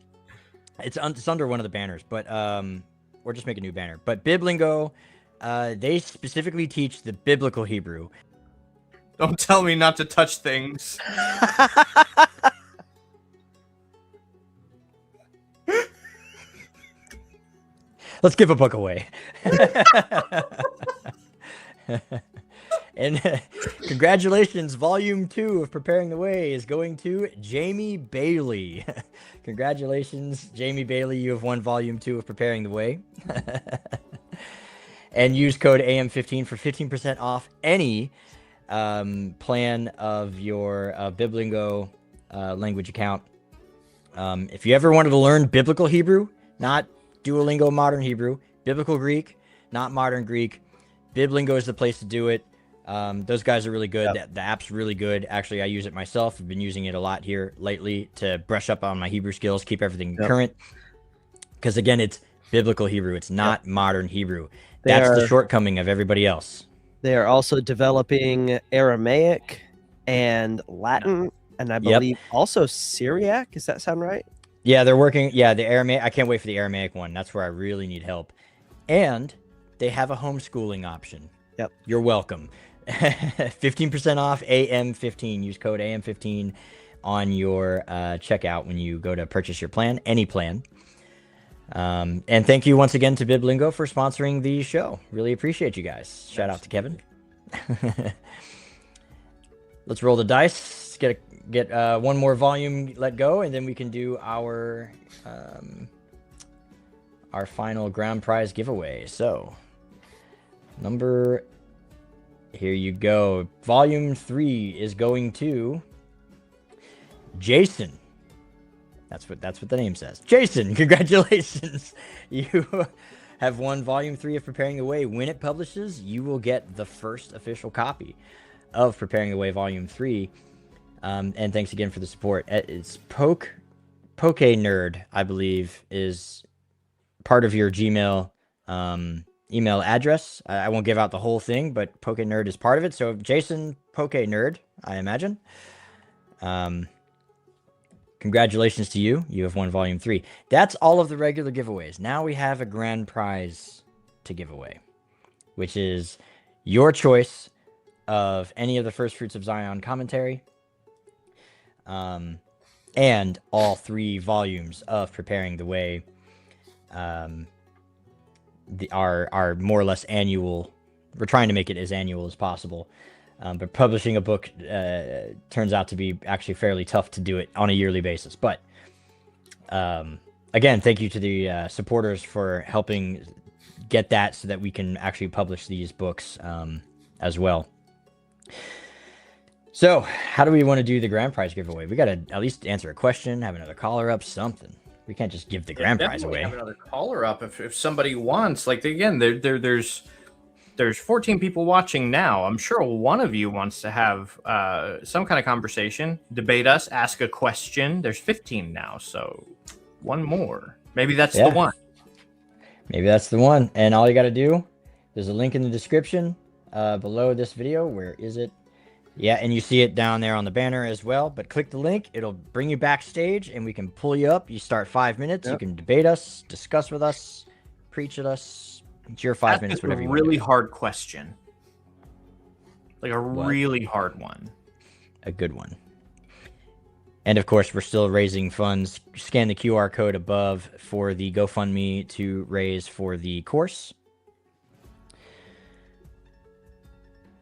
it's under one of the banners. But or just make a new banner. But Biblingo, they specifically teach the biblical Hebrew. Don't tell me not to touch things. Let's give a book away. And congratulations, Volume 2 of Preparing the Way is going to Jamie Bailey. Congratulations, Jamie Bailey. You have won Volume 2 of Preparing the Way. And use code AM15 for 15% off any plan of your Biblingo language account. If you ever wanted to learn biblical Hebrew, not Duolingo Modern Hebrew, biblical Greek, not modern Greek, Biblingo is the place to do it. Those guys are really good. Yep. The app's really good. Actually, I use it myself. I've been using it a lot here lately to brush up on my Hebrew skills, keep everything current. Because again, it's biblical Hebrew. It's not modern Hebrew. That's the shortcoming of everybody else. They are also developing Aramaic and Latin, and I believe also Syriac. Does that sound right? Yeah, they're working. Yeah, the Aramaic. I can't wait for the Aramaic one. That's where I really need help. And they have a homeschooling option. Yep. You're welcome. 15% off AM15. Use code AM15 on your checkout when you go to purchase your plan, any plan. And thank you once again to Biblingo for sponsoring the show. Really appreciate you guys. Shout out to Kevin. Let's roll the dice. Get one more volume let go, and then we can do our final grand prize giveaway. So here you go. Volume 3 is going to Jason. That's what the name says. Jason, congratulations. You have won Volume 3 of Preparing the Way. When it publishes, you will get the first official copy of Preparing the Way Volume 3. And thanks again for the support. It's Poke Nerd, I believe, is part of your Gmail email address. I won't give out the whole thing, but Poke Nerd is part of it. So Jason Poke Nerd, I imagine. Congratulations to you. You have won Volume 3. That's all of the regular giveaways. Now we have a grand prize to give away, which is your choice of any of the First Fruits of Zion commentary, and all 3 volumes of Preparing the Way. Are more or less annual. We're trying to make it as annual as possible. But publishing a book turns out to be actually fairly tough to do it on a yearly basis. But again, thank you to the supporters for helping get that so that we can actually publish these books as well. So how do we want to do the grand prize giveaway? We got to at least answer a question, have another caller up, something. We can't just give the grand prize away. Have another caller up if somebody wants. Like, again, there's 14 people watching now. I'm sure one of you wants to have some kind of conversation, debate us, ask a question. There's 15 now, so one more. Maybe that's the one. Maybe that's the one. And all you got to do, there's a link in the description below this video. Where is it? Yeah, and you see it down there on the banner as well. But click the link. It'll bring you backstage, and we can pull you up. You start 5 minutes. Yep. You can debate us, discuss with us, preach at us. It's your 5 minutes, whatever you want. Really hard question. Like a really hard one. A good one. And of course, we're still raising funds. Scan the QR code above for the GoFundMe to raise for the course.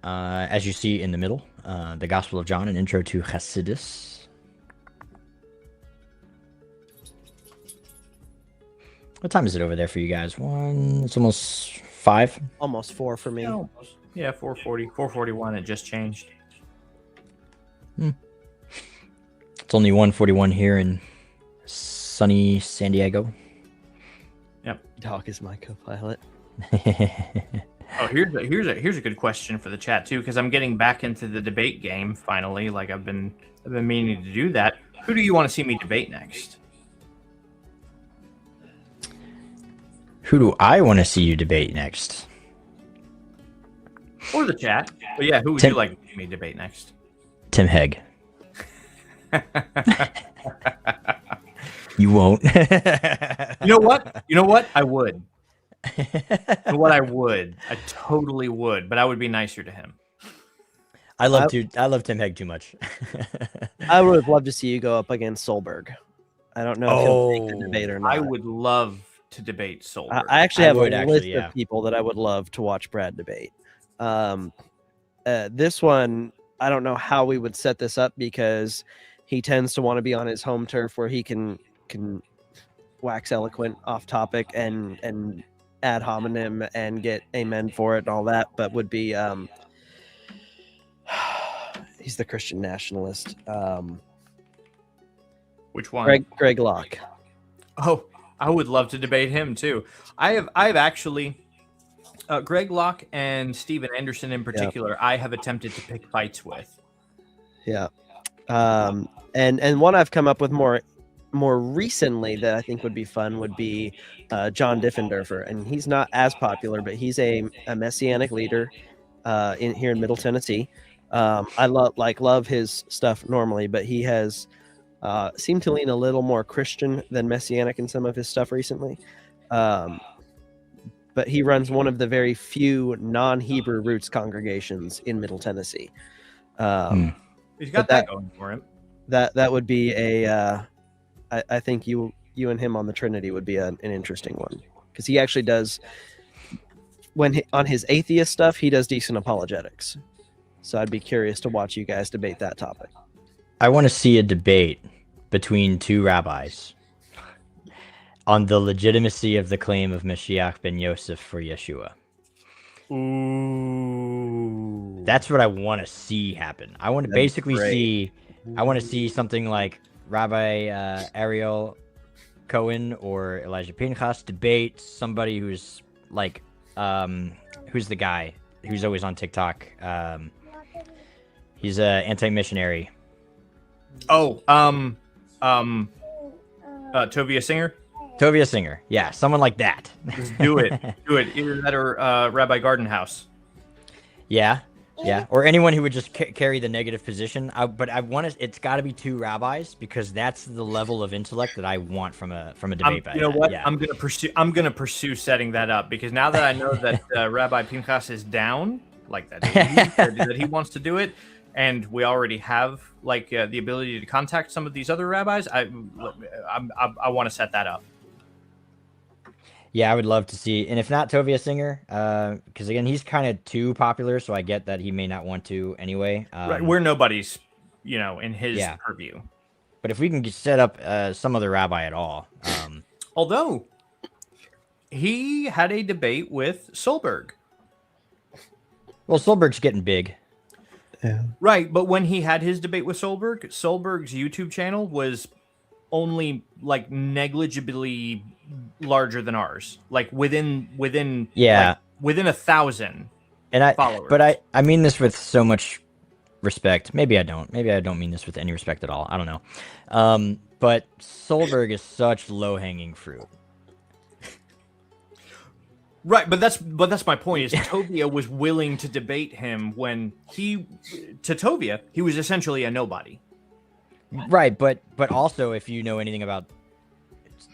As you see in the middle, the Gospel of John, an intro to Chassidus. What time is it over there for you guys? It's almost 5. Almost 4 for me. Yeah, 4:40, 4:41. It just changed. It's only 1:41 here in sunny San Diego. Yep. Dog is my co-pilot. Oh, here's a good question for the chat too, because I'm getting back into the debate game finally. Like I've been meaning to do that. Who do you want to see me debate next? Who do I want to see you debate next? Or the chat. But yeah, who would you like to see me debate next? Tim Hegg. You won't. You know what? You know what? I would. You know what? I would. I totally would, but I would be nicer to him. I love Tim Hegg too much. I would love to see you go up against Solberg. I don't know if he'll take the debate or not. I would love to debate Solberg. I actually have a list of people that I would love to watch Brad debate. This one, I don't know how we would set this up because he tends to want to be on his home turf where he can wax eloquent off topic and ad hominem and get amen for it and all that, but would be he's the Christian nationalist. Which one? Greg Locke. Oh, I would love to debate him too. I've actually Greg Locke and Steven Anderson in particular, I have attempted to pick fights with. Yeah. And one I've come up with more recently that I think would be fun would be John Diffenderfer, and he's not as popular, but he's a messianic leader here in Middle Tennessee. I love his stuff normally, but he has seemed to lean a little more Christian than messianic in some of his stuff recently. But he runs one of the very few non-Hebrew roots congregations in Middle Tennessee. He's got that going for him. That would be a I think you and him on the Trinity would be an interesting one, because he actually does, on his atheist stuff, he does decent apologetics. So I'd be curious to watch you guys debate that topic. I want to see a debate between two rabbis on the legitimacy of the claim of Mashiach ben Yosef for Yeshua. Ooh. That's what I want to see happen. I want to basically see. I want to see something like Rabbi Ariel Cohen or Elijah Pinchas debate somebody who's like, who's the guy who's always on TikTok? He's an anti-missionary. Oh, Tovia Singer. Tovia Singer, yeah, someone like that. Just do it. Either that or Rabbi Gardenhouse. Yeah, or anyone who would just carry the negative position. But I want to. It's got to be two rabbis, because that's the level of intellect that I want from a debate. You know what? Yeah. I'm gonna pursue setting that up, because now that I know that Rabbi Pinchas is down, like that he wants to do it, and we already have like the ability to contact some of these other rabbis. I want to set that up. Yeah, I would love to see, and if not Tovia Singer, because again, he's kind of too popular, so I get that he may not want to anyway. Right, we're nobody's, in his purview. But if we can set up some other rabbi at all, although he had a debate with Solberg. Well, Solberg's getting big. Yeah. Right, but when he had his debate with Solberg's YouTube channel was only like negligibly larger than ours, like within 1,000 followers. But I mean this with so much respect. Maybe I don't mean this with any respect at all. I don't know. But Solberg is such low-hanging fruit. Right, but that's my point. Is Tovia was willing to debate him when to Tovia he was essentially a nobody. Right, but also if you know anything about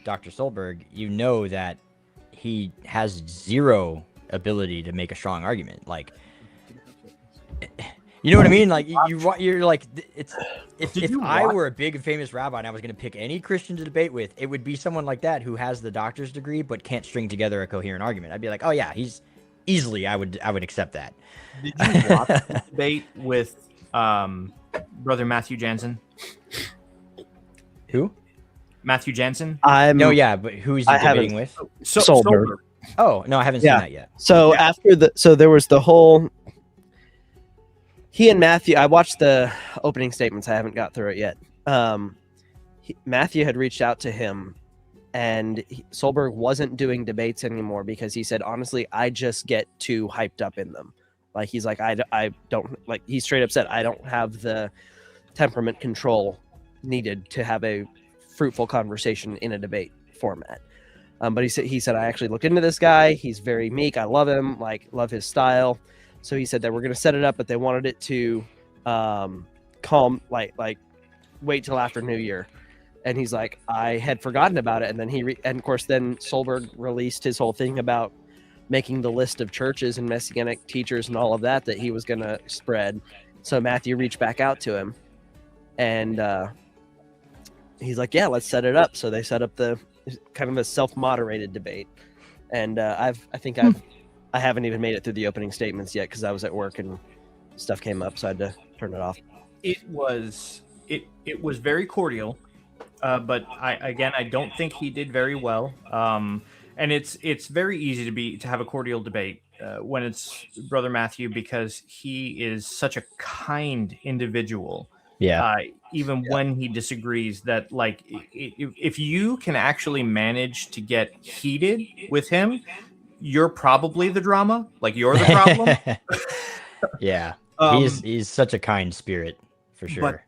Dr. Solberg, you know that he has zero ability to make a strong argument. Like, you know what I mean? Like you're like, it's if I were a big famous rabbi and I was going to pick any Christian to debate with, it would be someone like that who has the doctor's degree but can't string together a coherent argument. I'd be like, oh yeah, he's easily. I would accept that. Did you watch the debate with brother Matthew Jansen? Who? Matthew Jansen? No, yeah, but who is he debating with? Solberg. Oh no, I haven't seen that yet. So there was the whole. He and Matthew. I watched the opening statements. I haven't got through it yet. Matthew had reached out to him, and Solberg wasn't doing debates anymore because he said, honestly, I just get too hyped up in them. Like he's like, I don't like. He straight up said, I don't have the temperament control needed to have a fruitful conversation in a debate format. But he said I actually looked into this guy. He's very meek. I love him. Like love his style. So he said that we're going to set it up, but they wanted it to calm, like wait till after New Year. And he's like, I had forgotten about it. And then and of course, then Solberg released his whole thing about making the list of churches and Messianic teachers and all of that he was going to spread. So Matthew reached back out to him, and he's like, yeah, let's set it up. So they set up the kind of a self-moderated debate. And I haven't even made it through the opening statements yet because I was at work and stuff came up, so I had to turn it off. It was very cordial. But I don't think he did very well. And it's very easy to have a cordial debate when it's Brother Matthew, because he is such a kind individual. Yeah. Even when he disagrees, that like if you can actually manage to get heated with him, you're probably the drama. Like you're the problem. Yeah. He's such a kind spirit for sure.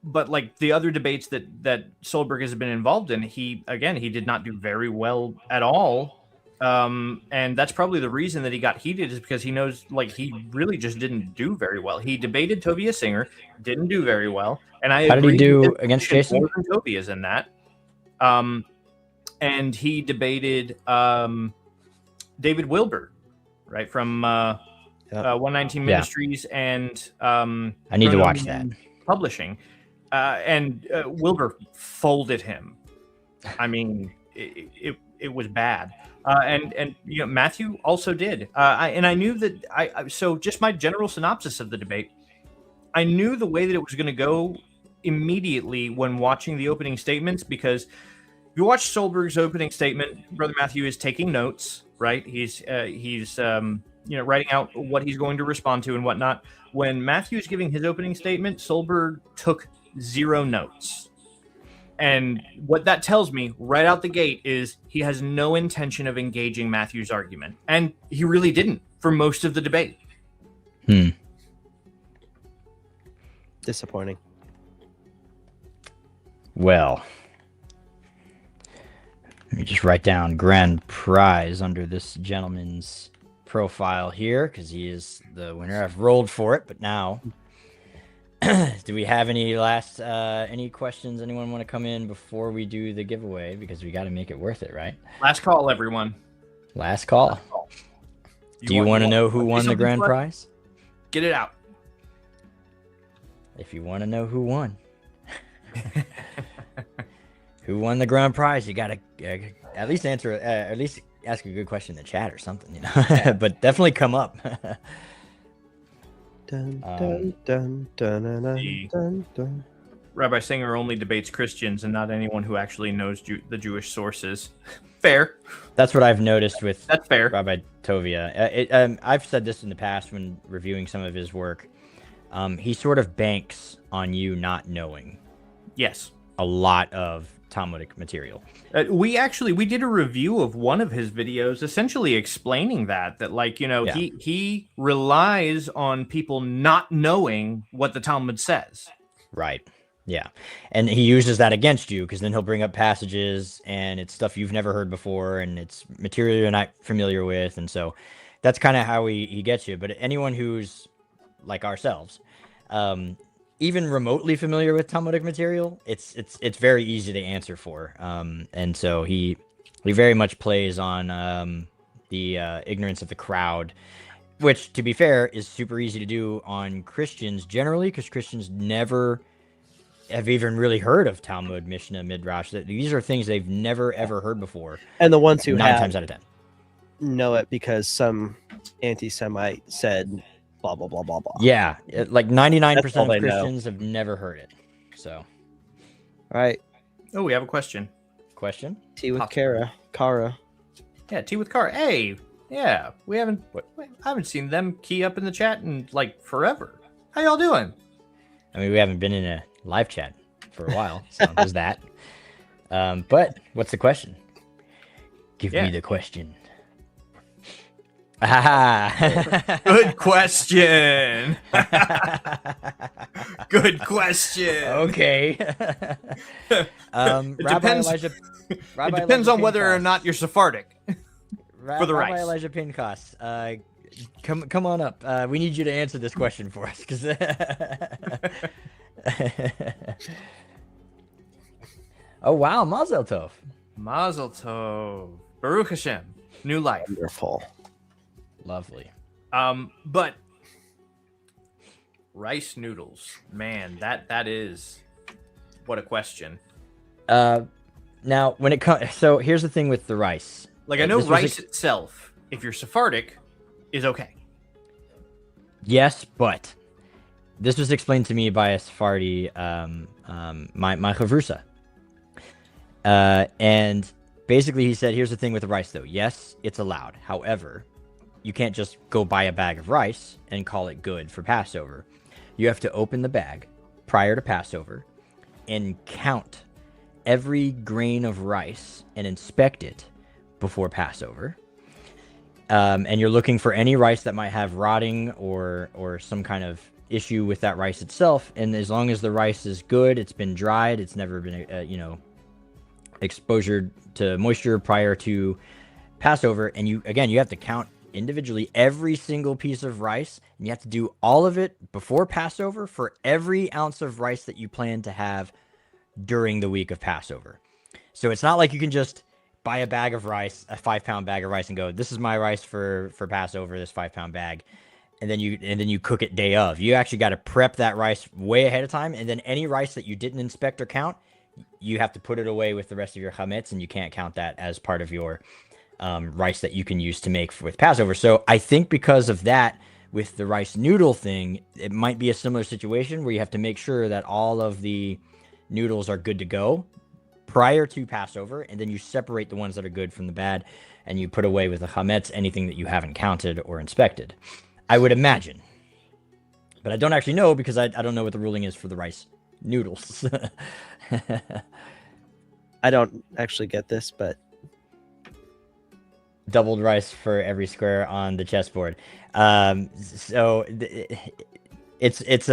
But like the other debates that Solberg has been involved in, he did not do very well at all. And that's probably the reason that he got heated, is because he knows like he really just didn't do very well. He debated Tovia Singer, didn't do very well. And how did he do against Jason? More than Tovia's in that. And he debated David Wilbur, right, from 119 Ministries and I need to watch that. Publishing. And Wilbur folded him. I mean, it was bad. And you know, Matthew also did. I knew that so just my general synopsis of the debate, I knew the way that it was going to go immediately when watching the opening statements, because if you watch Solberg's opening statement, Brother Matthew is taking notes, right? He's writing out what he's going to respond to and whatnot. When Matthew is giving his opening statement, Solberg took 0 notes. And what that tells me right out the gate is he has no intention of engaging Matthew's argument. And he really didn't for most of the debate. Disappointing. Well, let me just write down grand prize under this gentleman's profile here, because he is the winner. I've rolled for it, but now do we have any last any questions? Anyone want to come in before we do the giveaway, because we got to make it worth it, right? Last call, everyone. Last call. Do you want to know who won the grand prize? Get it out. If you want to know who won the grand prize, you got to at least answer, at least ask a good question in the chat or something, you know. But definitely come up. Dun, dun, dun, dun, dun, dun, dun, dun. Rabbi Singer only debates Christians and not anyone who actually knows the Jewish sources. Fair. That's what I've noticed with That's fair. Rabbi Tovia. I've said this in the past when reviewing some of his work. He sort of banks on you not knowing. Yes. A lot of Talmudic material. We did a review of one of his videos essentially explaining that like, you know, he relies on people not knowing what the Talmud says. Right. Yeah. And he uses that against you, because then he'll bring up passages and it's stuff you've never heard before and it's material you're not familiar with. And so that's kind of how he gets you. But anyone who's like ourselves, even remotely familiar with Talmudic material, it's very easy to answer for. And so he very much plays on the ignorance of the crowd, which, to be fair, is super easy to do on Christians generally, because Christians never have even really heard of Talmud, Mishnah, Midrash. These are things they've never ever heard before. And the ones who 9 times out of 10 know it because some anti-Semite said blah blah blah blah blah. Yeah, like 99% of Christians have never heard it. So, all right. Oh, we have a question. Question? Tea with Kara. Yeah, tea with Kara. Hey, yeah, I haven't seen them key up in the chat in like forever. How y'all doing? I mean, we haven't been in a live chat for a while, so there's that. But what's the question? Give me the question. Good question. Good question. Okay. It depends on whether or not you're Sephardic. For the Rabbi rice. Elijah Pinchas, come on up. We need you to answer this question for us, because. Oh wow, Mazel Tov. Mazel Tov. Baruch Hashem. New life. Wonderful. Lovely. But rice noodles, man, that is what a question. Now when it comes, so here's the thing with the rice. Like, I know This was rice itself, if you're Sephardic, is okay. Yes, but this was explained to me by a Sephardi, my chavrusa. And basically he said, here's the thing with the rice though. Yes, it's allowed. However, you can't just go buy a bag of rice and call it good for Passover. You have to open the bag prior to Passover and count every grain of rice and inspect it before Passover. And you're looking for any rice that might have rotting or some kind of issue with that rice itself. And as long as the rice is good, it's been dried, it's never been, exposure to moisture prior to Passover. And you have to count individually every single piece of rice, and you have to do all of it before Passover for every ounce of rice that you plan to have during the week of Passover. So it's not like you can just buy a bag of rice, a 5-pound bag of rice, and go, this is my rice for Passover, this 5-pound bag. And then you cook it day of. You actually got to prep that rice way ahead of time. And then any rice that you didn't inspect or count, you have to put it away with the rest of your chametz, and you can't count that as part of your rice that you can use to make with Passover. So I think because of that, with the rice noodle thing, it might be a similar situation where you have to make sure that all of the noodles are good to go prior to Passover, and then you separate the ones that are good from the bad, and you put away with the chametz anything that you haven't counted or inspected. I would imagine, but I don't actually know because I don't know what the ruling is for the rice noodles. I don't actually get this, but doubled rice for every square on the chessboard. So it's it's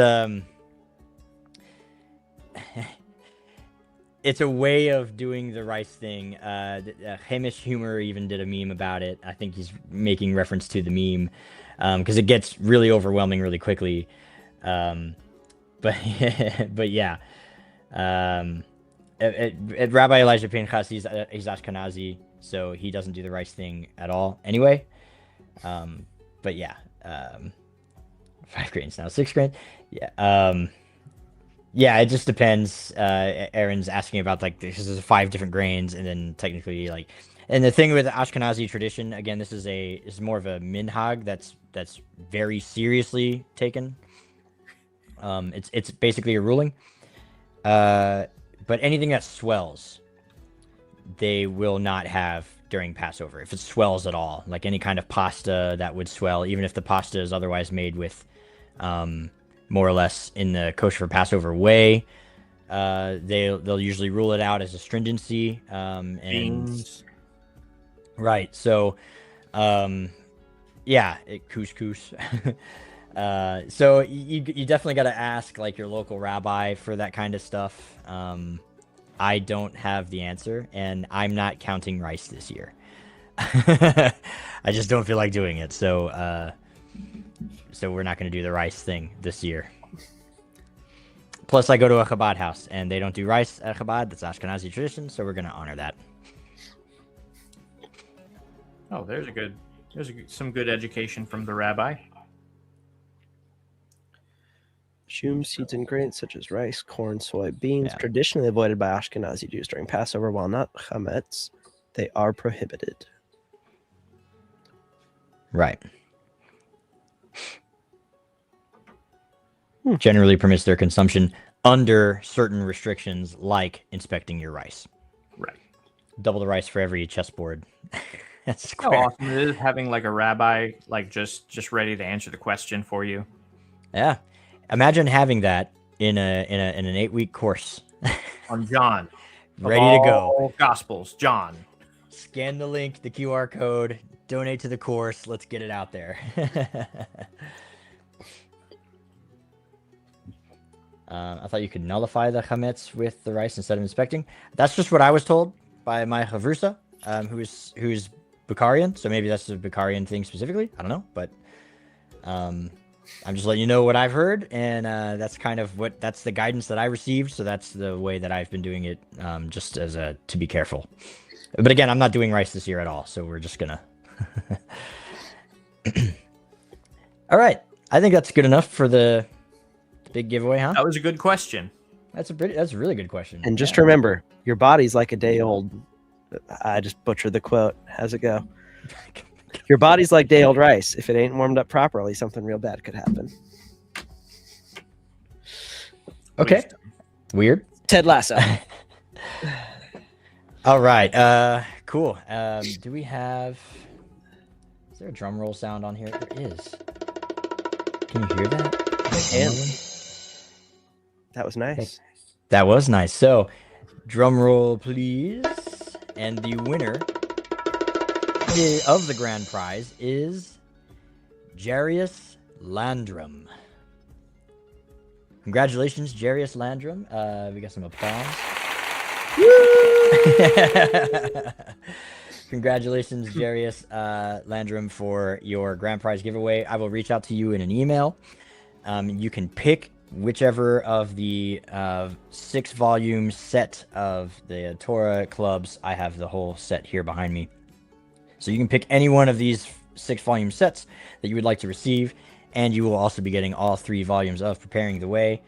a way of doing the rice thing. Hamish Humor even did a meme about it. I think he's making reference to the meme because it gets really overwhelming really quickly. But yeah. Rabbi Elijah Pinchas, he's Ashkenazi, so he doesn't do the rice thing at all anyway. But yeah, 5 grains now, 6 grains. Yeah. Yeah, it just depends. Aaron's asking about like this is 5 different grains, and then technically like, and the thing with the Ashkenazi tradition, again, this is more of a minhag that's very seriously taken. It's basically a ruling. But anything that swells, they will not have during Passover. If it swells at all, like any kind of pasta that would swell, even if the pasta is otherwise made with, more or less in the kosher for Passover way, they'll usually rule it out as astringency. Beans. Right. So, yeah, couscous. So you definitely got to ask like your local rabbi for that kind of stuff. I don't have the answer, and I'm not counting rice this year. I just don't feel like doing it. So we're not going to do the rice thing this year. Plus, I go to a Chabad house, and they don't do rice at Chabad. That's Ashkenazi tradition, so we're going to honor that. Oh, there's some good education from the rabbi. Shum, seeds, and grains such as rice, corn, soy, beans, traditionally avoided by Ashkenazi Jews during Passover, while not chametz, they are prohibited. Right. Generally permits their consumption under certain restrictions, like inspecting your rice. Right. Double the rice for every chessboard. That's How square. awesome it is having like a rabbi like just ready to answer the question for you. Yeah. Imagine having that in an 8-week course. On John. Ready to go. All Gospels, John. Scan the link, the QR code, donate to the course. Let's get it out there. I thought you could nullify the chametz with the rice instead of inspecting. That's just what I was told by my chavrusa, who's Bukharian, so maybe that's the Bukharian thing specifically. I don't know, but I'm just letting you know what I've heard, and that's kind of that's the guidance that I received. So that's the way that I've been doing it, just as to be careful. But again, I'm not doing rice this year at all, so we're just gonna. All right, I think that's good enough for the big giveaway, huh? That was a good question. That's a really good question. And just remember, your body's like a day old. I just butchered the quote. How's it go? Your body's like day old rice. If it ain't warmed up properly, something real bad could happen. Okay. Weird. Ted Lasso. All right. Cool. Do we have? Is there a drum roll sound on here? There is. Can you hear that? I can. That was nice. That was nice. So, drum roll, please. And the winner of the grand prize is Jarius Landrum. Congratulations, Jarius Landrum. We got some applause. Congratulations, Jarius Landrum, for your grand prize giveaway. I will reach out to you in an email. You can pick whichever of the 6-volume set of the Torah clubs. I have the whole set here behind me. So you can pick any one of these 6-volume sets that you would like to receive, and you will also be getting all 3 volumes of Preparing the Way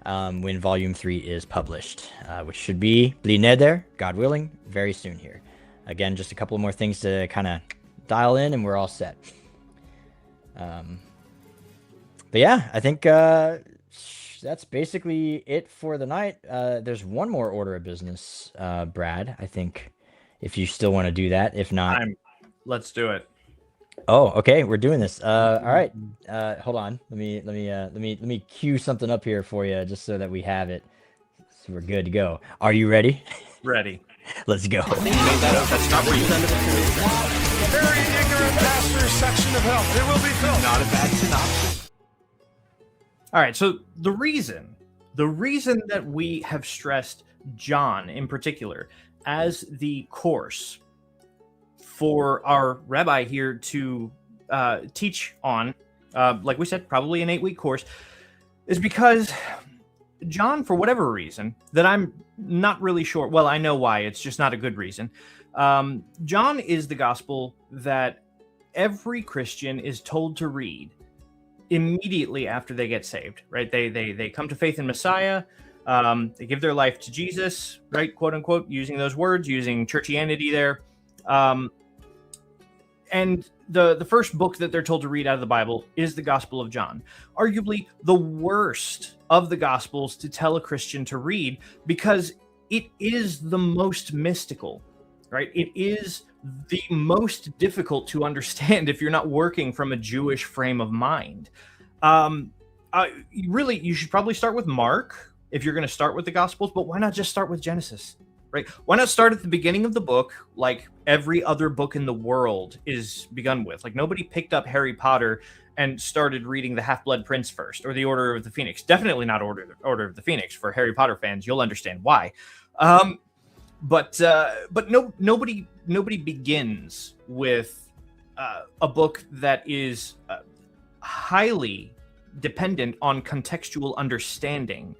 when Volume 3 is published, which should be Bli Neder, God willing, very soon here. Again, just a couple more things to kind of dial in, and we're all set. But yeah, I think that's basically it for the night. There's one more order of business, Brad, I think, if you still want to do that. If not, let's do it. Oh, okay, we're doing this. All right. Hold on. Let me cue something up here for you, just so that we have it. So we're good to go. Are you ready? Ready. Let's go. Very ignorant pastor's section of hell. There will be film. Not a bad synopsis. All right. So the reason that we have stressed John in particular as the course for our rabbi here to teach on, like we said, probably an 8-week course, is because John, for whatever reason that I'm not really sure, well, I know why, it's just not a good reason. John is the gospel that every Christian is told to read immediately after they get saved, right? They come to faith in Messiah. They give their life to Jesus, right? Quote unquote, using those words, using churchianity there. And the first book that they're told to read out of the Bible is the Gospel of John, arguably the worst of the Gospels to tell a Christian to read, because it is the most mystical, right? It is the most difficult to understand if you're not working from a Jewish frame of mind. Really, you should probably start with Mark if you're going to start with the Gospels, but why not just start with Genesis? Right? Why not start at the beginning of the book, like every other book in the world is begun with? Like, nobody picked up Harry Potter and started reading The Half-Blood Prince first, or The Order of the Phoenix. Definitely not Order of the Phoenix. For Harry Potter fans, you'll understand why. But nobody begins with a book that is highly dependent on contextual understanding,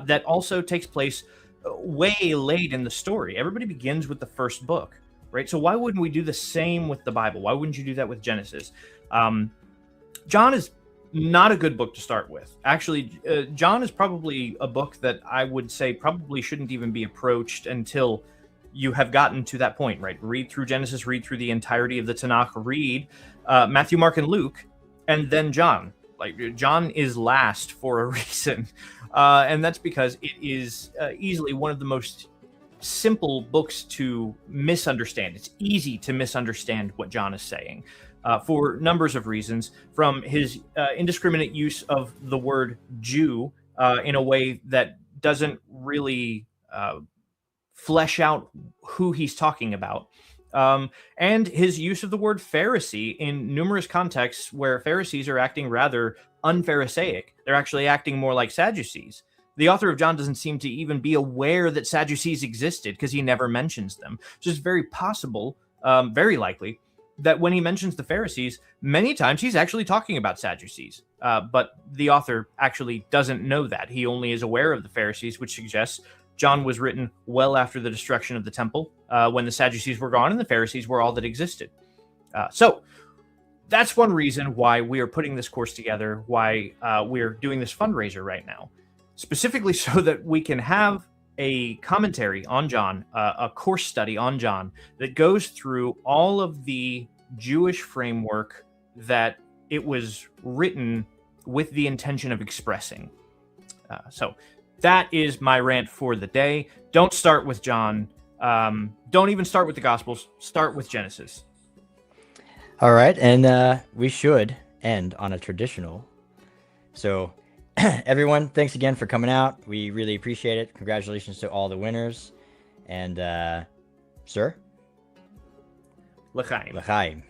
that also takes place way late in the story. Everybody begins with the first book, right? So why wouldn't we do the same with the Bible? Why wouldn't you do that with Genesis? John is not a good book to start with. Actually, John is probably a book that I would say probably shouldn't even be approached until you have gotten to that point, right? Read through Genesis, read through the entirety of the Tanakh, read Matthew, Mark, and Luke, and then John. Like, John is last for a reason. And that's because it is easily one of the most simple books to misunderstand. It's easy to misunderstand what John is saying for numbers of reasons, from his indiscriminate use of the word Jew in a way that doesn't really flesh out who he's talking about, and his use of the word Pharisee in numerous contexts where Pharisees are acting rather unpharisaic. They're actually acting more like Sadducees. The author of John doesn't seem to even be aware that Sadducees existed because he never mentions them. So it's very possible, very likely, that when he mentions the Pharisees, many times he's actually talking about Sadducees. But the author actually doesn't know that. He only is aware of the Pharisees, which suggests John was written well after the destruction of the temple, when the Sadducees were gone and the Pharisees were all that existed. So that's one reason why we are putting this course together, why we're doing this fundraiser right now, specifically so that we can have a commentary on John, a course study on John that goes through all of the Jewish framework that it was written with the intention of expressing. So that is my rant for the day. Don't start with John. Don't even start with the Gospels. Start with Genesis. All right, and we should end on a traditional. So, everyone, thanks again for coming out. We really appreciate it. Congratulations to all the winners. And, sir? L'chaim. L'chaim.